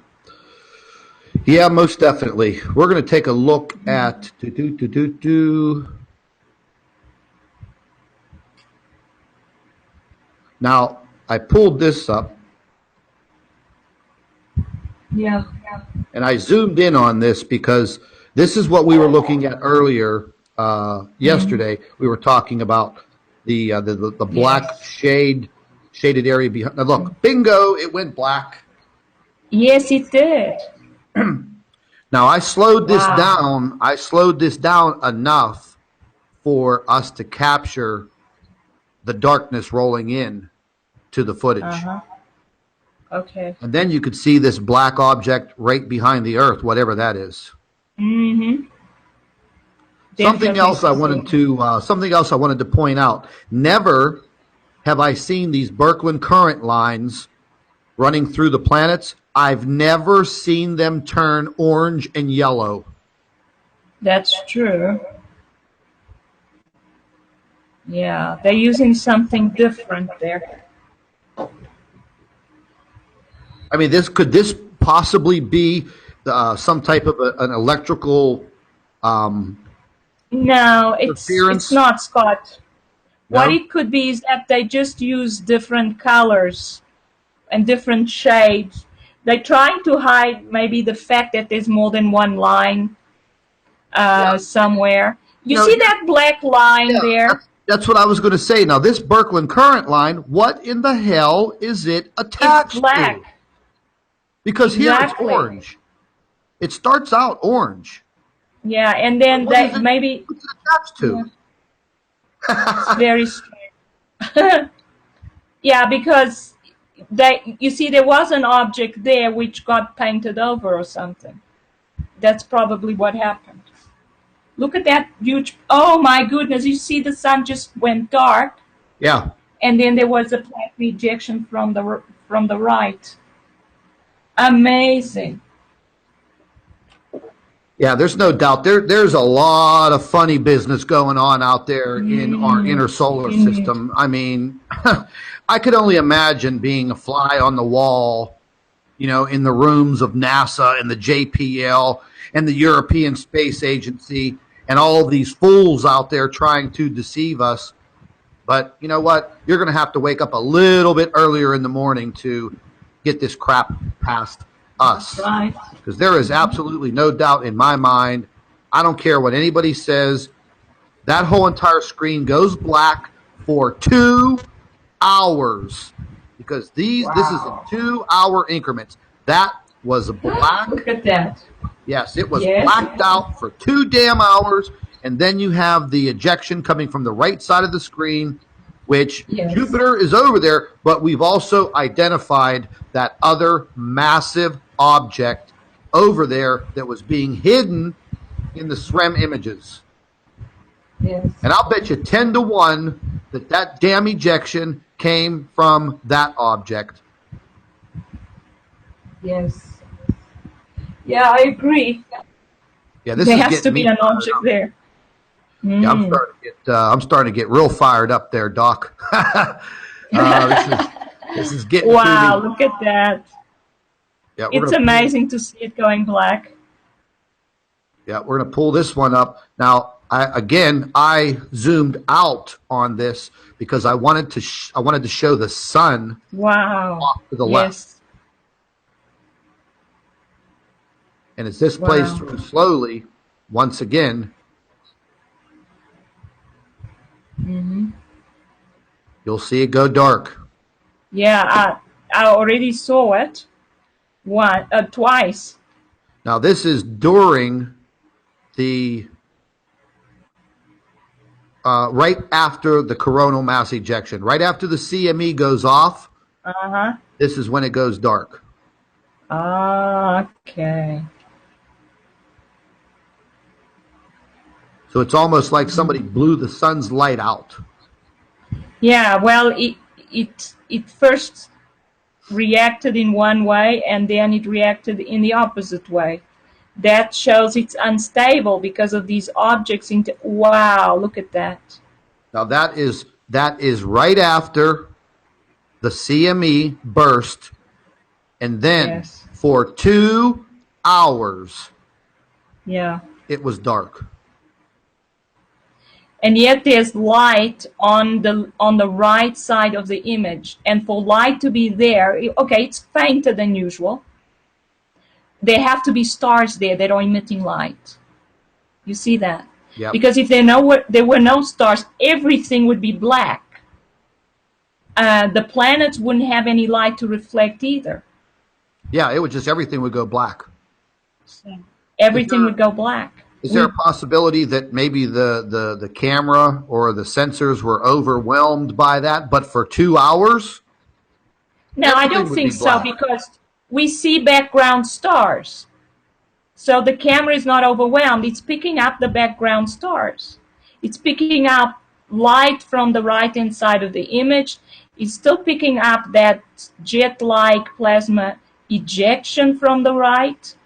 Yeah, most definitely. We're going to take a look at... Now, I pulled this up. Yeah. And I zoomed in on this because this is what we were looking at earlier yesterday. We were talking about the black shaded area behind. Now look, bingo! It went black. Yes, it did. Now I slowed this down. I slowed this down enough for us to capture the darkness rolling in to the footage. Okay. And then you could see this black object right behind the Earth, whatever that is. Something else I wanted to point out. Never have I seen these Birkeland current lines running through the planets. I've never seen them turn orange and yellow. That's true. Yeah, they're using something different there. I mean, could this possibly be some type of an electrical No, it's not, Scott. No? What it could be is that they just use different colors and different shades. They're trying to hide maybe the fact that there's more than one line somewhere. You see that black line there? That's what I was going to say. Now, this Birkeland current line, what in the hell is it attached It's black. to? Because here it's orange. It starts out orange. Yeah, and then what's it attached to? It's very strange. Yeah, because you see, there was an object there which got painted over or something. That's probably what happened. Look at that huge! Oh my goodness! You see, the sun just went dark. Yeah. And then there was a black rejection from the right. Amazing. Yeah, there's no doubt. There's a lot of funny business going on out there in our inner solar system. I mean, I could only imagine being a fly on the wall, you know, in the rooms of NASA and the JPL and the European Space Agency and all these fools out there trying to deceive us. But you know what? You're going to have to wake up a little bit earlier in the morning to get this crap past us. Right. Because there is absolutely no doubt in my mind. I don't care what anybody says. That whole entire screen goes black for 2 hours. Because this is in 2-hour increments. That was black. Look at that. Yes, it was blacked out for 2 damn hours. And then you have the ejection coming from the right side of the screen, which Jupiter is over there, but we've also identified that other massive object over there that was being hidden in the SREM images. Yes. And I'll bet you 10 to 1 that damn ejection came from that object. Yes. Yeah, I agree. Yeah, this there is has to be an object there. Yeah, I'm starting to get real fired up there, Doc. This is getting wow, look at that. Yeah, it's amazing to see it going black. Yeah, we're going to pull this one up. Now, I zoomed out on this because I wanted to show the sun Wow. off to the left. Yes. And as this plays Wow. through slowly, once again, you'll see it go dark. Yeah, I already saw it twice. Now, this is during the right after the coronal mass ejection. Right after the CME goes off, this is when it goes dark. Okay. So it's almost like somebody blew the sun's light out. Yeah, well, it first reacted in one way and then it reacted in the opposite way. That shows it's unstable because of these objects. Wow, look at that. Now that is right after the CME burst, and then for 2 hours, it was dark. And yet there's light on the right side of the image, and for light to be there, okay, it's fainter than usual. There have to be stars there that are emitting light. You see that? Yep. Because if there were no stars, everything would be black. The planets wouldn't have any light to reflect either. Yeah, it would just, everything would go black. So everything would go black. Is there a possibility that maybe the camera or the sensors were overwhelmed by that, but for 2 hours? No, I don't think so, because we see background stars. So the camera is not overwhelmed. It's picking up the background stars. It's picking up light from the right-hand side of the image. It's still picking up that jet-like plasma ejection from the right.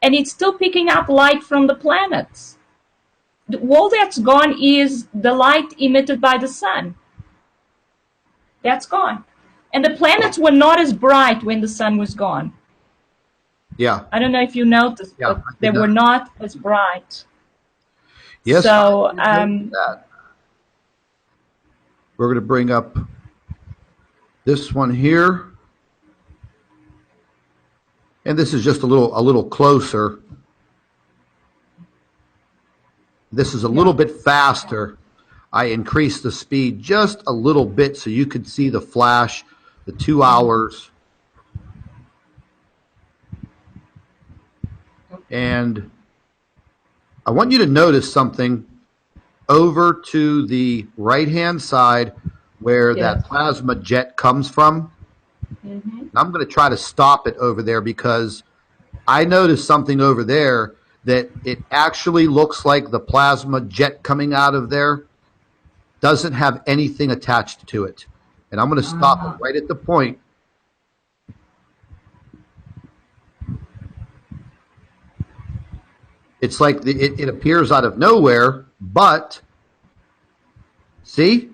And it's still picking up light from the planets. All that's gone is the light emitted by the sun. That's gone. And the planets were not as bright when the sun was gone. Yeah. I don't know if you noticed, but they were not as bright. Yes. So, we're going to bring up this one here. And this is just a little closer. This is a little bit faster. I increased the speed just a little bit so you could see the flash, the 2 hours. And I want you to notice something over to the right-hand side where that plasma jet comes from. I'm going to try to stop it over there because I noticed something over there that it actually looks like the plasma jet coming out of there doesn't have anything attached to it. And I'm going to stop it right at the point. It's like it appears out of nowhere, but see?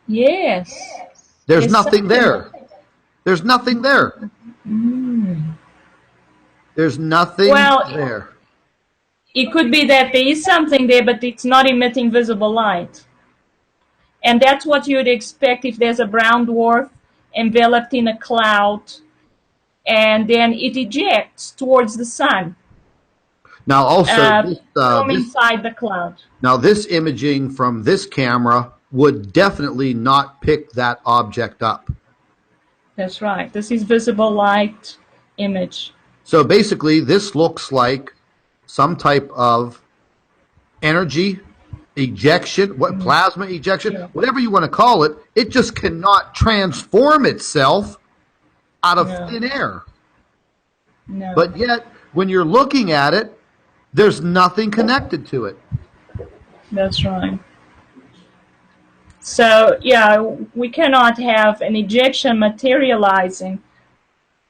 yes. There's nothing there. There's nothing there. There's nothing there. It could be that there is something there, but it's not emitting visible light. And that's what you'd expect if there's a brown dwarf enveloped in a cloud, and then it ejects towards the sun. Now, also, from inside the cloud. Now, this imaging from this camera would definitely not pick that object up. That's right. This is visible light image. So basically, this looks like some type of energy ejection, plasma ejection, whatever you want to call it. It just cannot transform itself out of thin air. No. But yet, when you're looking at it, there's nothing connected to it. That's right. So, yeah, we cannot have an ejection materializing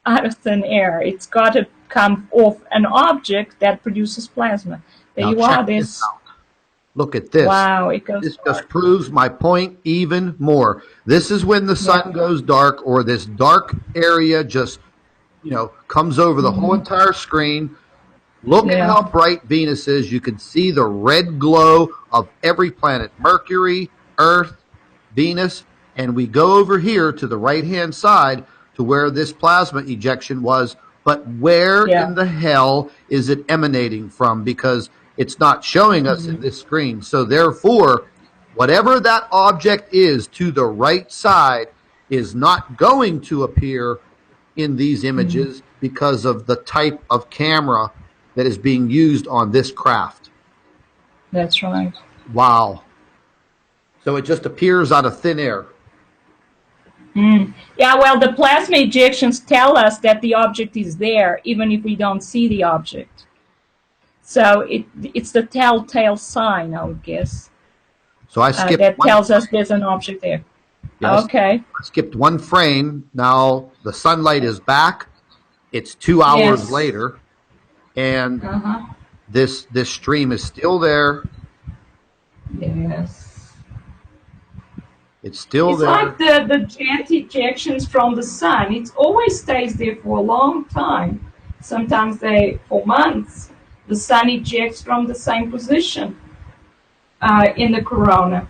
out of thin air. It's got to come off an object that produces plasma. There you are. This. Look at this. Wow, it goes This dark. just proves my point even more. This is when the sun goes dark, or this dark area just, comes over the whole entire screen. Look at Yeah. how bright Venus is. You can see the red glow of every planet: Mercury, Earth, Venus. And we go over here to the right-hand side to where this plasma ejection was. But where in Yeah. the hell is it emanating from? Because it's not showing us in Mhm. this screen. So therefore, whatever that object is to the right side is not going to appear in these Mhm. images because of the type of camera that is being used on this craft. That's right. Wow. So it just appears out of thin air. Yeah, well, the plasma ejections tell us that the object is there, even if we don't see the object. So it's the telltale sign, I would guess, So I skipped that one. tells us there's an object there. Yes, Okay. I skipped one frame. Now the sunlight is back. It's 2 hours Yes. later, and Uh-huh. this stream is still there. Yes. It's still It's like there. the jet ejections from the sun. It always stays there for a long time. Sometimes for months. The sun ejects from the same position in the corona.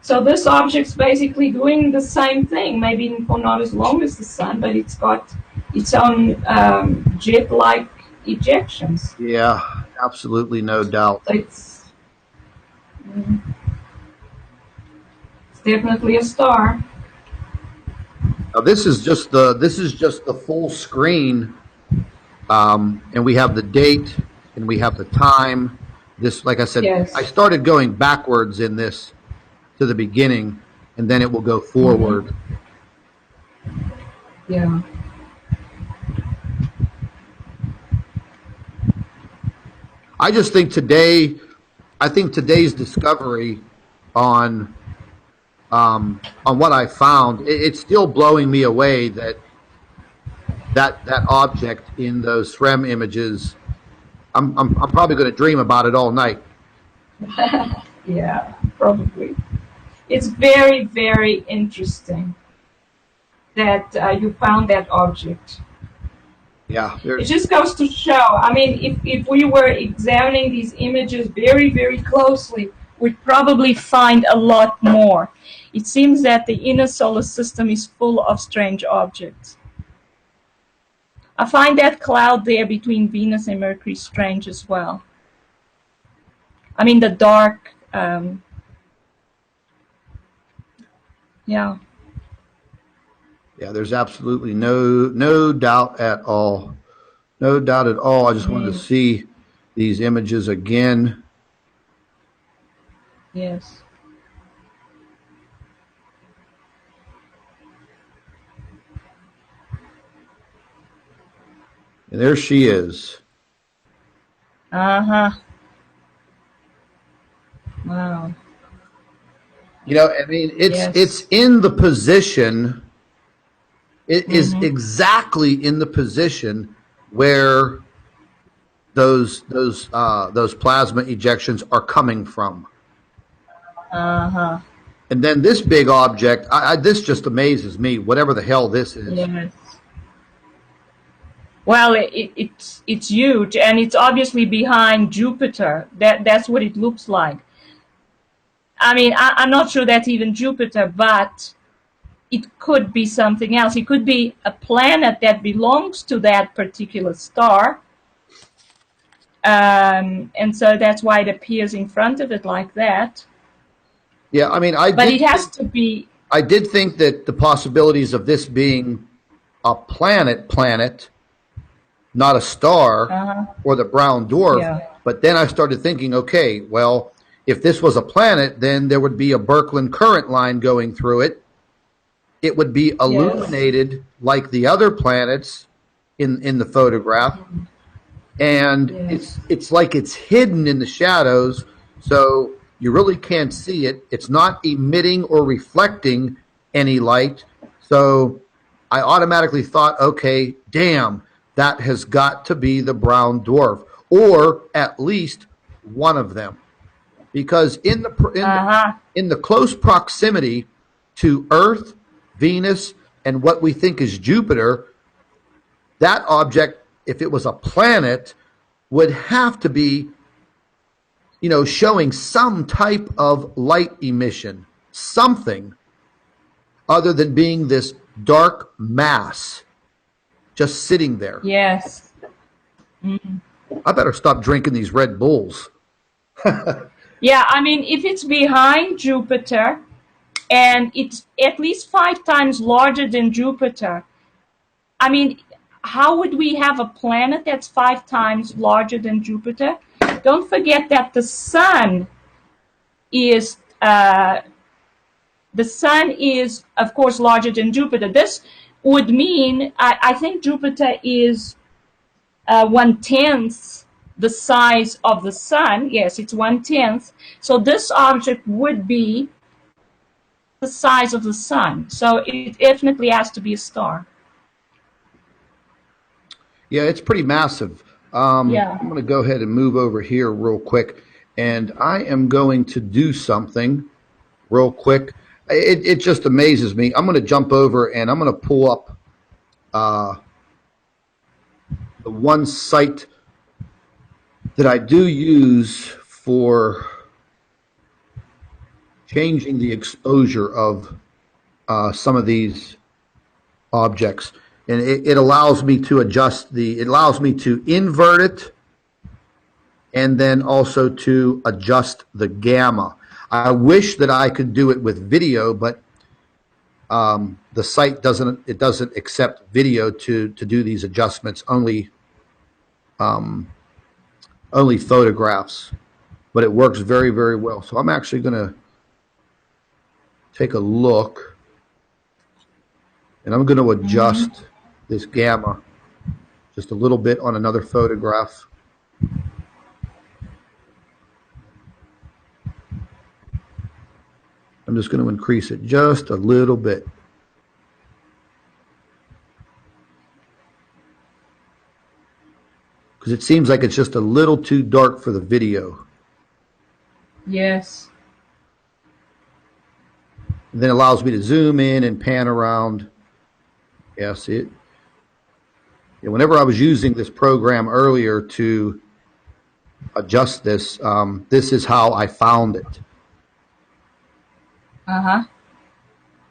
So this object's basically doing the same thing, maybe for not as long as the sun, but it's got its own jet-like ejections. Yeah, absolutely, no doubt. So it's definitely a star. Now this is just the full screen, and we have the date and we have the time. This, like I said, I Yes. started going backwards in this to the beginning, and then it will go forward. Yeah. I just think today's discovery on what I found, it's still blowing me away that object in those SREM images. I'm probably going to dream about it all night. Yeah, probably. It's very, very interesting that you found that object. Yeah, It just goes to show, I mean, if we were examining these images very, very closely, we'd probably find a lot more. It seems that the inner solar system is full of strange objects. I find that cloud there between Venus and Mercury strange as well. I mean, the dark, yeah. yeah. There's absolutely no doubt at all. No doubt at all. I just wanted to see these images again. Yes. And there she is. Uh-huh. Wow. You know, I mean, Yes. it's in the position. It is Mhm. exactly in the position where those plasma ejections are coming from. Uh-huh. And then this big object, this just amazes me. Whatever the hell this is. Yes. Well, it's huge, and it's obviously behind Jupiter. That's what it looks like. I mean, I'm not sure that's even Jupiter, but it could be something else. It could be a planet that belongs to that particular star. And so that's why it appears in front of it like that. Yeah, I mean, But it has to be. I did think that the possibilities of this being a planet, not a star, Uh-huh. or the brown dwarf. Yeah. But then I started thinking, okay, well, if this was a planet, then there would be a Birkeland current line going through it. It would be illuminated like the other planets in the photograph, and Yes. it's like it's hidden in the shadows, so you really can't see it. It's not emitting or reflecting any light, so I automatically thought, okay, damn, that has got to be the brown dwarf, or at least one of them, because Uh-huh. in the close proximity to Earth, Venus, and what we think is Jupiter, that object, if it was a planet, would have to be, showing some type of light emission, something other than being this dark mass just sitting there. Yes. I better stop drinking these Red Bulls. Yeah, I mean, if it's behind Jupiter and it's at least 5 times larger than Jupiter, I mean, how would we have a planet that's 5 times larger than Jupiter? Don't forget that the sun is, of course, larger than Jupiter. This would mean, I think Jupiter is 1/10 the size of the sun. Yes, it's 1/10. So this object would be the size of the sun. So it definitely has to be a star. Yeah, it's pretty massive. Yeah. I'm going to go ahead and move over here real quick, and I am going to do something real quick. It just amazes me. I'm going to jump over and I'm going to pull up the one site that I do use for changing the exposure of some of these objects. And it allows me to it allows me to invert it and then also to adjust the gamma. I wish that I could do it with video, but the site doesn't accept video to do these adjustments, only photographs, but it works very, very well. So I'm actually going to take a look, and I'm going to adjust this gamma just a little bit on another photograph. I'm just going to increase it just a little bit. Because it seems like it's just a little too dark for the video. Yes. And then it allows me to zoom in and pan around. Yeah, see it? Yeah, whenever I was using this program earlier to adjust this, this is how I found it. Uh-huh.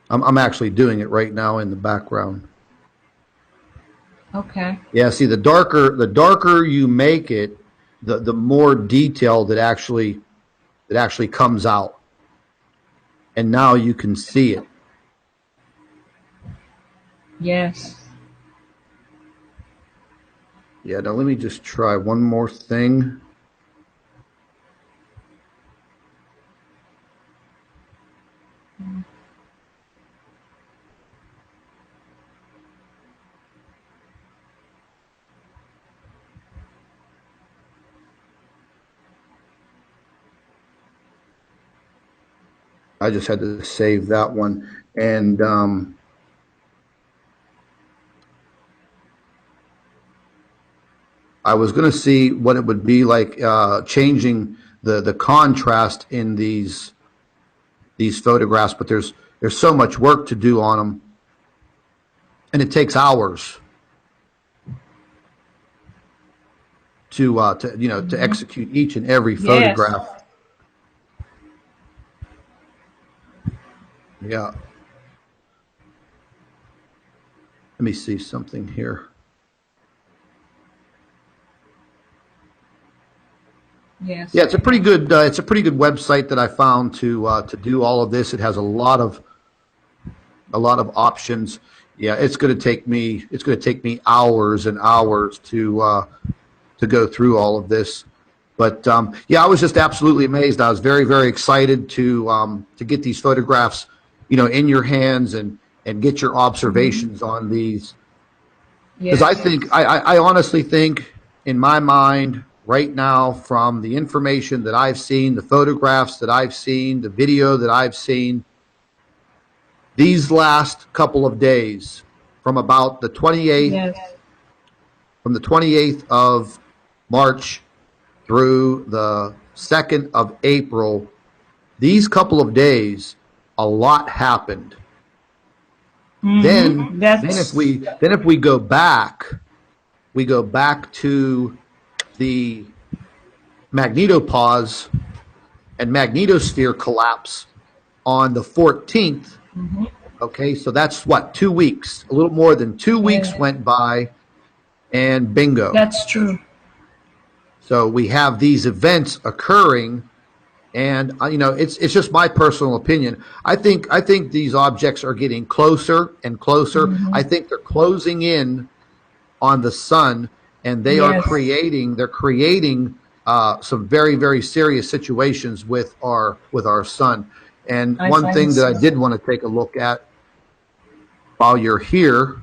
I'm actually doing it right now in the background. Okay. Yeah, see, the darker you make it, the more detail that actually comes out. And now you can see it. Yes. Yeah, now let me just try one more thing. I just had to save that one. And I was going to see what it would be like changing the contrast in these photographs, but there's so much work to do on them, and it takes hours to execute each and every photograph. Yes. Yeah. Let me see something here. Yes. Yeah, it's a pretty good website that I found to do all of this. It has a lot of options. Yeah, it's going to take me hours and hours to go through all of this. But yeah, I was just absolutely amazed. I was very, very excited to get these photographs, in your hands and get your observations on these. Because Yes. I honestly think, in my mind, right now, from the information that I've seen, the photographs that I've seen, the video that I've seen, these last couple of days, from about the 28th, Yes. from the 28th of March through the 2nd of April, these couple of days, a lot happened. Then if we go back to the magnetopause and magnetosphere collapse on the 14th. Okay, so that's what, 2 weeks? A little more than 2 weeks went by, and bingo. That's true. So we have these events occurring, and it's just my personal opinion. I think these objects are getting closer and closer. I think they're closing in on the sun, and they are creating some very, very serious situations with our sun. And one thing that I did want to take a look at while you're here,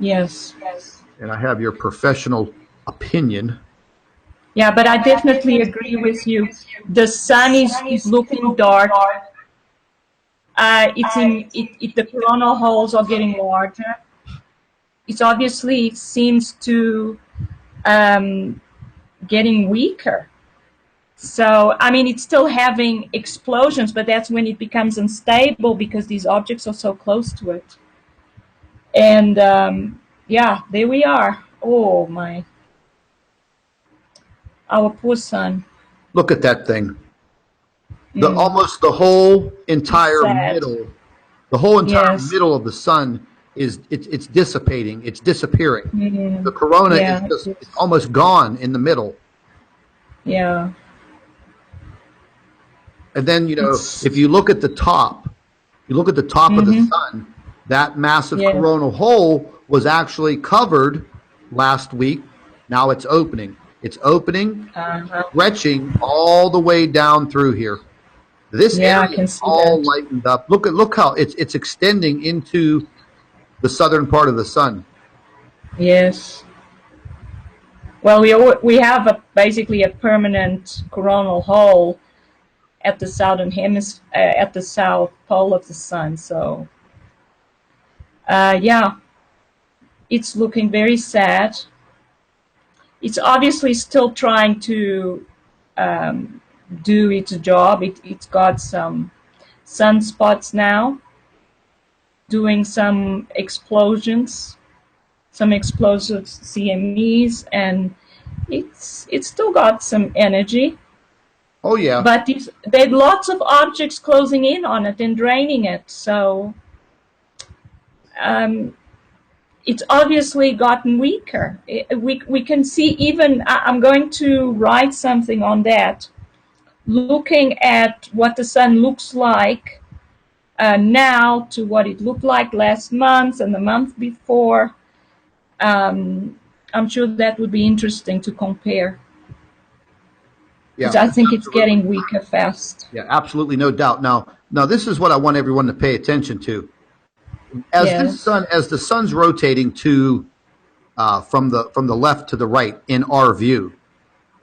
yes, and I have your professional opinion. Yeah, but I definitely agree with you. The sun is looking dark. The coronal holes are getting larger. It obviously seems to getting weaker. So, I mean, it's still having explosions, but that's when it becomes unstable because these objects are so close to it. And yeah, there we are. Oh my. Our poor sun. Look at that thing. Almost the whole entire middle, middle of the sun it's dissipating. It's disappearing. The corona is just it's almost gone in the middle. Yeah. And then if you look at the top, of the sun, that massive coronal hole was actually covered last week. Now it's opening. It's opening, stretching all the way down through here. This area is all lightened up. Look how it's extending into the southern part of the sun. Yes. Well, we have basically a permanent coronal hole at the southern hemisphere, at the south pole of the sun. So, yeah, it's looking very sad. It's obviously still trying to do its job. It's got some sunspots now, doing some explosions, some explosive CMEs, and it's still got some energy. Oh yeah. But there are lots of objects closing in on it and draining it. So it's obviously gotten weaker. We can see even, I'm going to write something on that, looking at what the sun looks like now to what it looked like last month and the month before. I'm sure that would be interesting to compare. Because I think it's getting weaker fast. Yeah, absolutely, no doubt. Now this is what I want everyone to pay attention to. As the sun's rotating to from the left to the right in our view,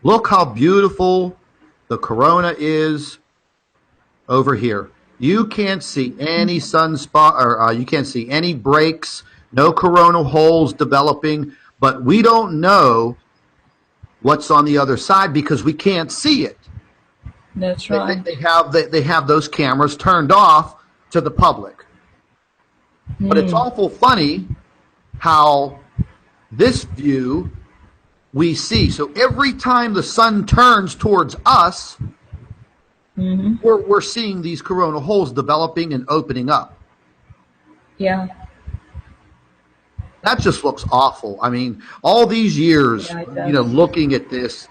look how beautiful the corona is over here. You can't see any sunspot, or you can't see any breaks, no coronal holes developing, but we don't know what's on the other side because we can't see it. That's right. They have those cameras turned off to the public. But it's awful funny how this view we see. So every time the sun turns towards us, we're seeing these coronal holes developing and opening up. Yeah. That just looks awful. I mean, all these years, looking at this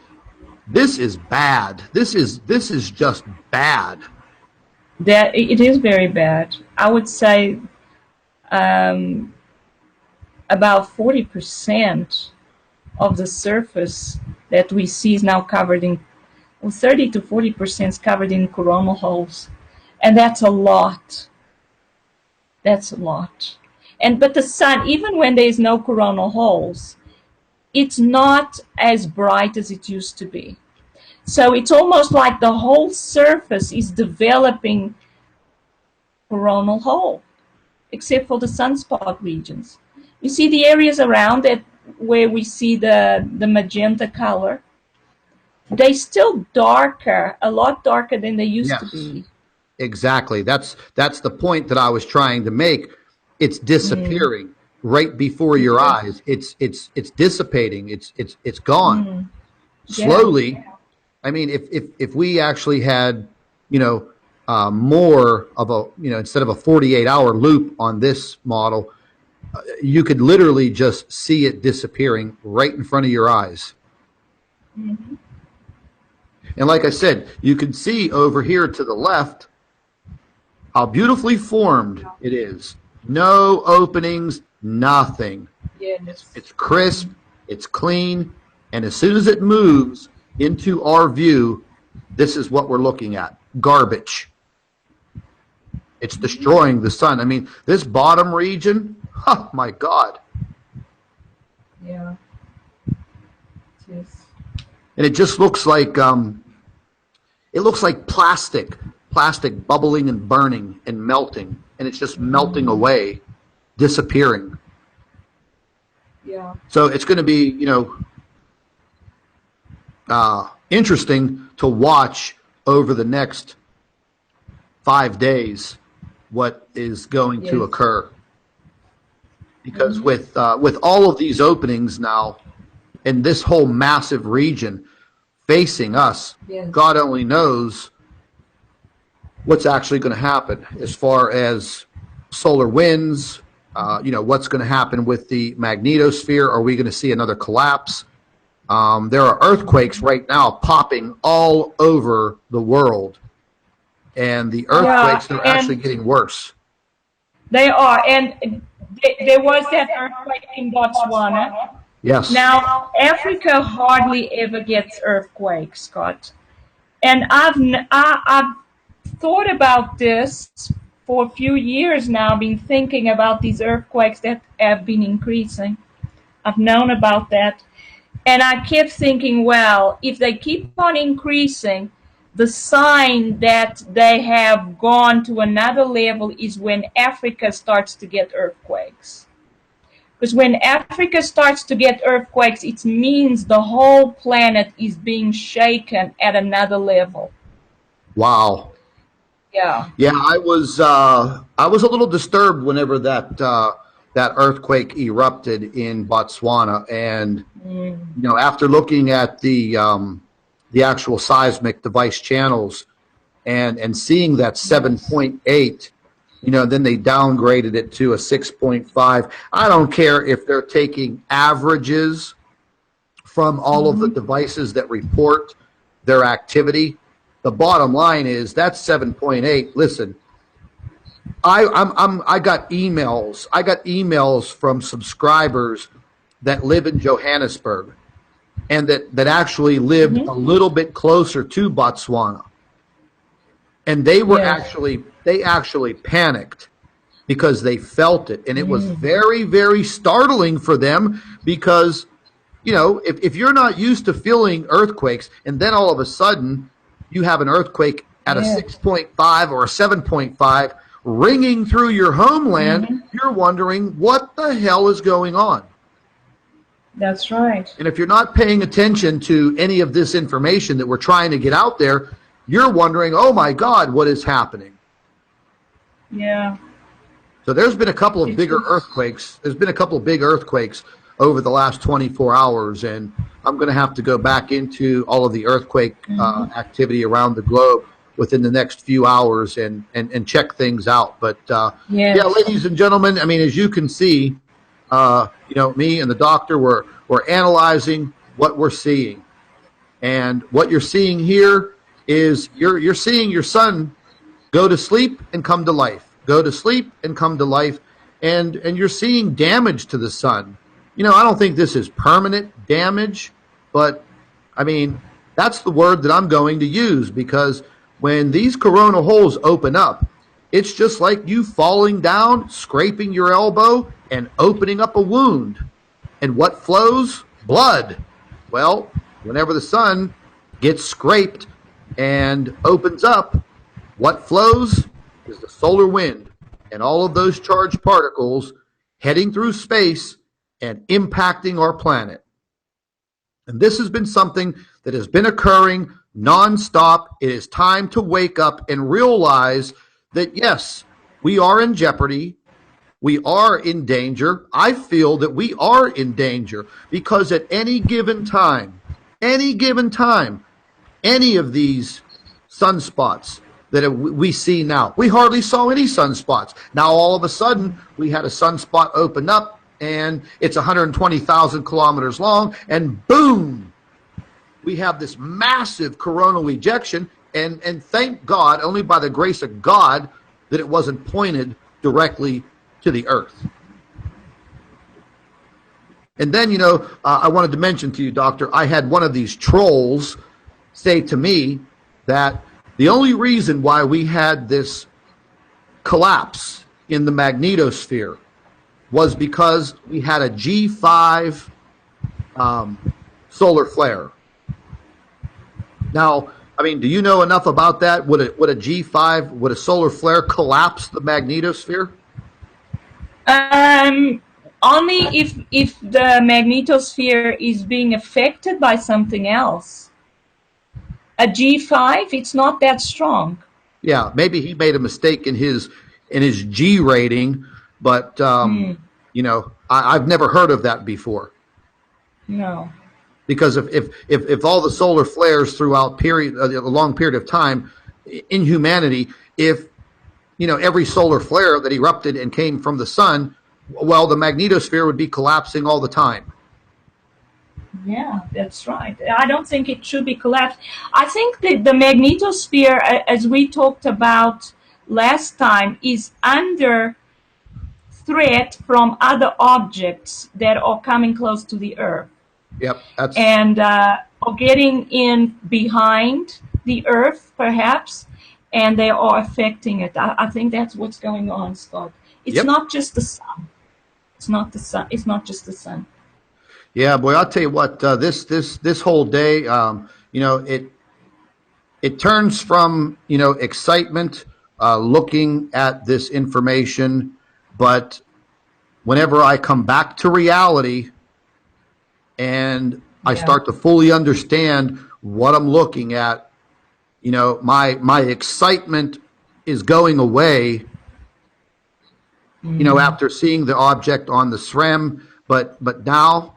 is bad. This is just bad. That it is very bad. I would say about 40% of the surface that we see is now covered in, 30 to 40% is covered in coronal holes, and that's a lot. That's a lot. But the sun, even when there is no coronal holes, it's not as bright as it used to be. So it's almost like the whole surface is developing coronal hole, except for the sunspot regions. You see the areas around it where we see the magenta color, they're still darker, a lot darker than they used to be. Exactly. That's the point that I was trying to make. It's disappearing right before your eyes. It's dissipating. It's gone. Yeah. slowly. I mean, if we actually had, you know, more of a, you know, instead of a 48-hour loop on this model, you could literally just see it disappearing right in front of your eyes. Hmm. And like I said, you can see over here to the left how beautifully formed it is. No openings, nothing. Yes. It's crisp, it's clean, and as soon as it moves into our view, this is what we're looking at. Garbage. It's destroying the sun. I mean, this bottom region, oh my God. Yeah. It is. And it just looks like plastic bubbling and burning and melting, and it's just melting away, disappearing. Yeah. So it's going to be, you know, interesting to watch over the next 5 days what is going to Yes. occur. Because with all of these openings now, and this whole massive region facing us, Yes. God only knows what's actually going to happen as far as solar winds. You know, what's going to happen with the magnetosphere? Are we going to see another collapse? There are earthquakes right now popping all over the world, and the earthquakes are actually And getting worse. they are. And there was that earthquake in Botswana. Yes. Now, Africa hardly ever gets earthquakes, Scott. And I've thought about this for a few years now, been thinking about these earthquakes that have been increasing. I've known about that. And I kept thinking, well, if they keep on increasing, the sign that they have gone to another level is when Africa starts to get earthquakes. Because when Africa starts to get earthquakes, it means the whole planet is being shaken at another level. Wow. Yeah. Yeah, I was a little disturbed whenever that earthquake erupted in Botswana, and Mm. you know, after looking at the actual seismic device channels and seeing that 7.8, you know, then they downgraded it to a 6.5. I don't care if they're taking averages from all of the devices that report their activity. The bottom line is that's 7.8. Listen, I got emails. I got emails from subscribers that live in Johannesburg and that actually lived a little bit closer to Botswana. And Yes. they actually panicked because they felt it. And it was very, very startling for them because, you know, if you're not used to feeling earthquakes and then all of a sudden you have an earthquake at a Yeah. 6.5 or a 7.5 ringing through your homeland, you're wondering what the hell is going on. That's right. And if you're not paying attention to any of this information that we're trying to get out there, you're wondering, oh my God, what is happening? Yeah. So there's been a couple of It's bigger just, earthquakes. There's been a couple of big earthquakes over the last 24 hours, and I'm going to have to go back into all of the earthquake activity around the globe within the next few hours and check things out. But yes. yeah, ladies and gentlemen, I mean, as you can see, you know, me and the doctor, we're analyzing what we're seeing. And what you're seeing here is you're seeing your son go to sleep and come to life, go to sleep and come to life, and you're seeing damage to the sun. You know, I don't think this is permanent damage, but I mean, that's the word that I'm going to use, because when these corona holes open up, it's just like you falling down, scraping your elbow, and opening up a wound. And what flows? Blood. Well, whenever the sun gets scraped and opens up, what flows is the solar wind and all of those charged particles heading through space and impacting our planet. And this has been something that has been occurring nonstop. It is time to wake up and realize that, yes, we are in jeopardy. We are in danger. I feel that we are in danger because at any given time, any given time, any of these sunspots that we see now. We hardly saw any sunspots. Now all of a sudden we had a sunspot open up and it's 120,000 kilometers long, and boom, we have this massive coronal ejection, and thank God, only by the grace of God, that it wasn't pointed directly to the Earth. And then, you know, I wanted to mention to you, Doctor, I had one of these trolls say to me that the only reason why we had this collapse in the magnetosphere was because we had a G5 solar flare. Now, I mean, do you know enough about that? Would a G5, would a solar flare collapse the magnetosphere? Only if the magnetosphere is being affected by something else. A G5, it's not that strong. Yeah, maybe he made a mistake in his G rating, but you know, I've never heard of that before. No. Because if all the solar flares throughout a long period of time in humanity, if you know every solar flare that erupted and came from the sun, well, the magnetosphere would be collapsing all the time. Yeah, that's right. I don't think it should be collapsed. I think that the magnetosphere, as we talked about last time, is under threat from other objects that are coming close to the Earth. Yep, that's and are getting in behind the Earth, perhaps, and they are affecting it. I think that's what's going on, Scott. It's not just the sun. It's not the sun. It's not just the sun. Yeah, boy, I'll tell you what. This whole day, you know, it turns from, you know, excitement looking at this information, but whenever I come back to reality and I start to fully understand what I'm looking at, you know, my excitement is going away, you know, after seeing the object on the SREM, but now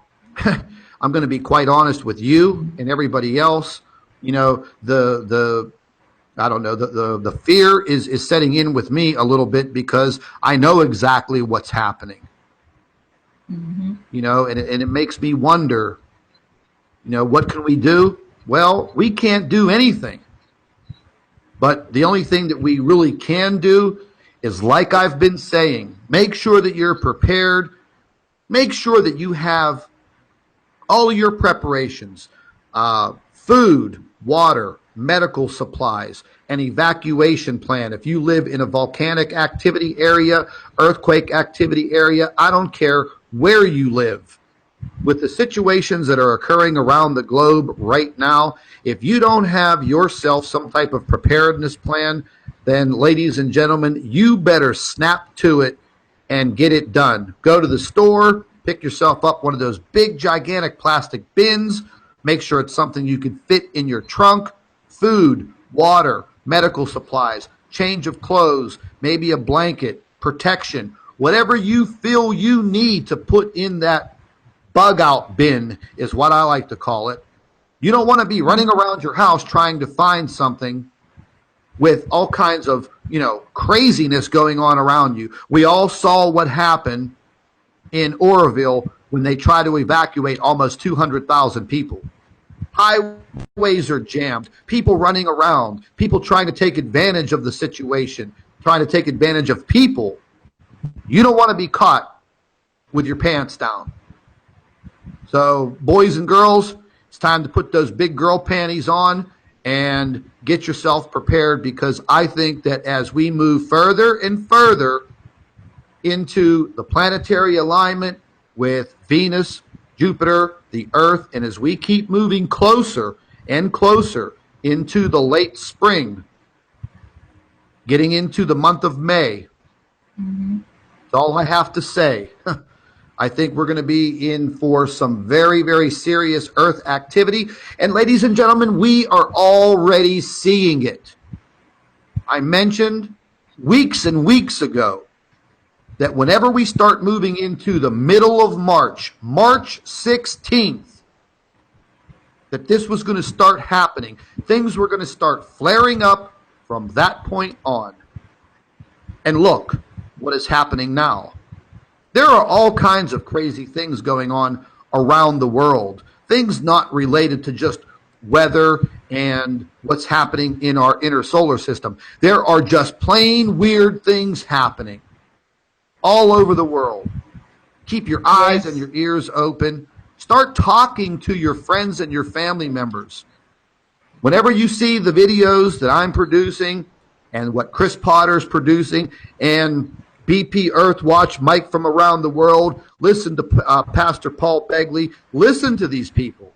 I'm going to be quite honest with you and everybody else. You know, I don't know, the fear is setting in with me a little bit because I know exactly what's happening. You know, and it makes me wonder, you know, what can we do? Well, we can't do anything. But the only thing that we really can do is, like I've been saying, make sure that you're prepared. Make sure that you have all of your preparations, food, water, medical supplies, an evacuation plan. If you live in a volcanic activity area, earthquake activity area, I don't care where you live. With the situations that are occurring around the globe right now, if you don't have yourself some type of preparedness plan, then, ladies and gentlemen, you better snap to it and get it done. Go to the store, pick yourself up one of those big, gigantic plastic bins. Make sure it's something you can fit in your trunk. Food, water, medical supplies, change of clothes, maybe a blanket, protection, whatever you feel you need to put in that bug out bin is what I like to call it. You don't want to be running around your house trying to find something with all kinds of, you know, craziness going on around you. We all saw what happened in Oroville when they tried to evacuate almost 200,000 people. Highways are jammed, people running around, people trying to take advantage of the situation, trying to take advantage of people. You don't want to be caught with your pants down. So, boys and girls, it's time to put those big girl panties on and get yourself prepared, because I think that as we move further and further into the planetary alignment with Venus, Jupiter, the Earth, and as we keep moving closer and closer into the late spring, getting into the month of May, that's all I have to say. I think we're going to be in for some very, very serious Earth activity. And ladies and gentlemen, we are already seeing it. I mentioned weeks and weeks ago that whenever we start moving into the middle of March, March 16th, that this was going to start happening. Things were going to start flaring up from that point on. And look what is happening now. There are all kinds of crazy things going on around the world, things not related to just weather and what's happening in our inner solar system. There are just plain weird things happening all over the world. Keep your eyes and your ears open. Start talking to your friends and your family members. Whenever you see the videos that I'm producing and what Chris Potter's producing and BP Earthwatch, Mike from around the world, listen to Pastor Paul Begley, listen to these people.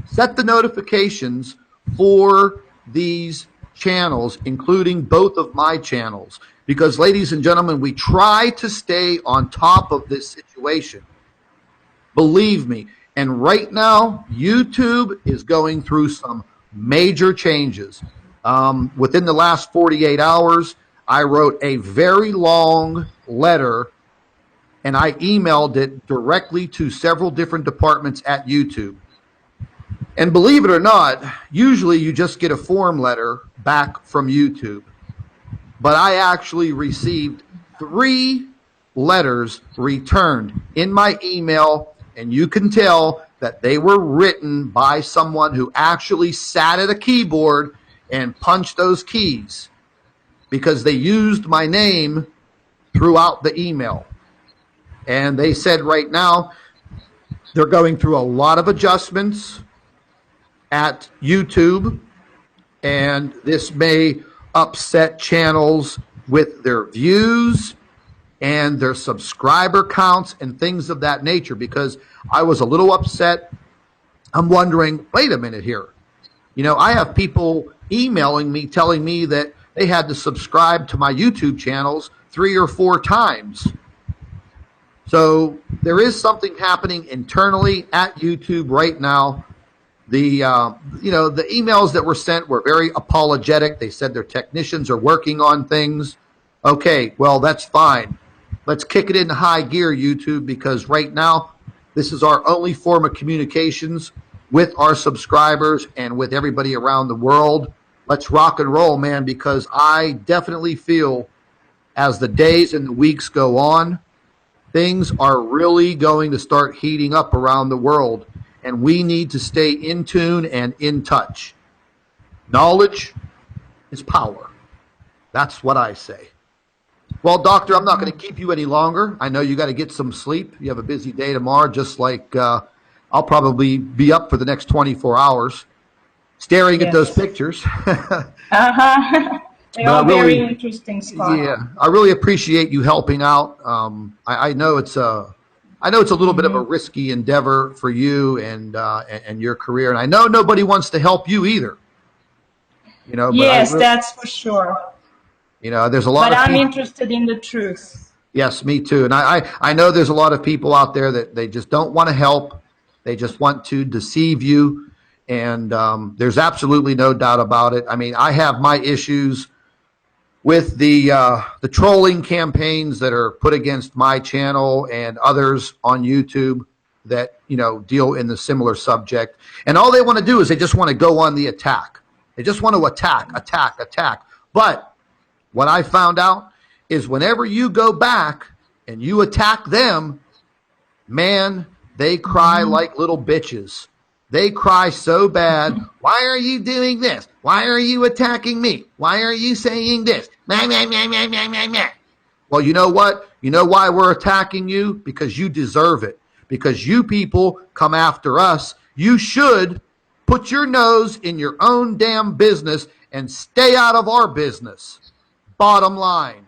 Set the notifications for these channels, including both of my channels, because, ladies and gentlemen, we try to stay on top of this situation. Believe me. And right now, YouTube is going through some major changes. Within the last 48 hours, I wrote a very long letter, and I emailed it directly to several different departments at YouTube. And believe it or not, usually you just get a form letter back from YouTube. But I actually received 3 letters returned in my email, and you can tell that they were written by someone who actually sat at a keyboard and punched those keys, because they used my name throughout the email. And they said right now they're going through a lot of adjustments at YouTube, and this may upset channels with their views and their subscriber counts and things of that nature, because I was a little upset. I'm wondering, wait a minute here. You know, I have people emailing me telling me that they had to subscribe to my YouTube channels 3 or 4 times. So there is something happening internally at YouTube right now. The emails that were sent were very apologetic. They said their technicians are working on things. Okay, well, that's fine. Let's kick it into high gear, YouTube, because right now this is our only form of communications with our subscribers and with everybody around the world. Let's rock and roll, man, because I definitely feel as the days and the weeks go on, things are really going to start heating up around the world, and we need to stay in tune and in touch. Knowledge is power. That's what I say. Well, Doctor, I'm not going to keep you any longer. I know you got to get some sleep. You have a busy day tomorrow, just like I'll probably be up for the next 24 hours staring at those pictures. They are very interesting, Scott. Yeah, I really appreciate you helping out. I know it's a little bit of a risky endeavor for you and your career, and I know nobody wants to help you either. You know, but yes, that's for sure. You know, there's a lot. But I'm interested in the truth. Yes, me too. And I know there's a lot of people out there that they just don't want to help. They just want to deceive you, and there's absolutely no doubt about it. I mean, I have my issues with the trolling campaigns that are put against my channel and others on YouTube that, you know, deal in the similar subject. And all they want to do is they just want to go on the attack. They just want to attack. But what I found out is whenever you go back and you attack them, man, they cry like little bitches. They cry so bad. Why are you doing this? Why are you attacking me? Why are you saying this? Well, you know what? You know why we're attacking you? Because you deserve it. Because you people come after us. You should put your nose in your own damn business and stay out of our business. Bottom line.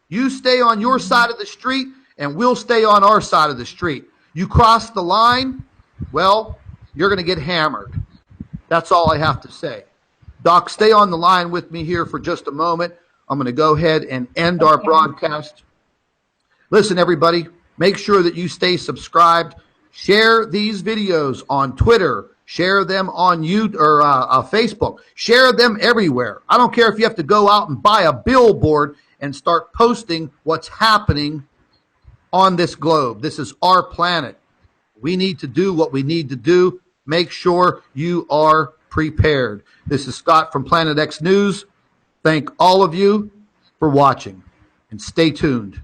You stay on your side of the street and we'll stay on our side of the street. You cross the line, well, you're going to get hammered. That's all I have to say. Doc, stay on the line with me here for just a moment. I'm going to go ahead and end our broadcast. Listen, everybody, make sure that you stay subscribed. Share these videos on Twitter. Share them on YouTube or Facebook. Share them everywhere. I don't care if you have to go out and buy a billboard and start posting what's happening on this globe. This is our planet. We need to do what we need to do. make sure you are prepared. This is Scott from Planet X News. Thank all of you for watching, and stay tuned.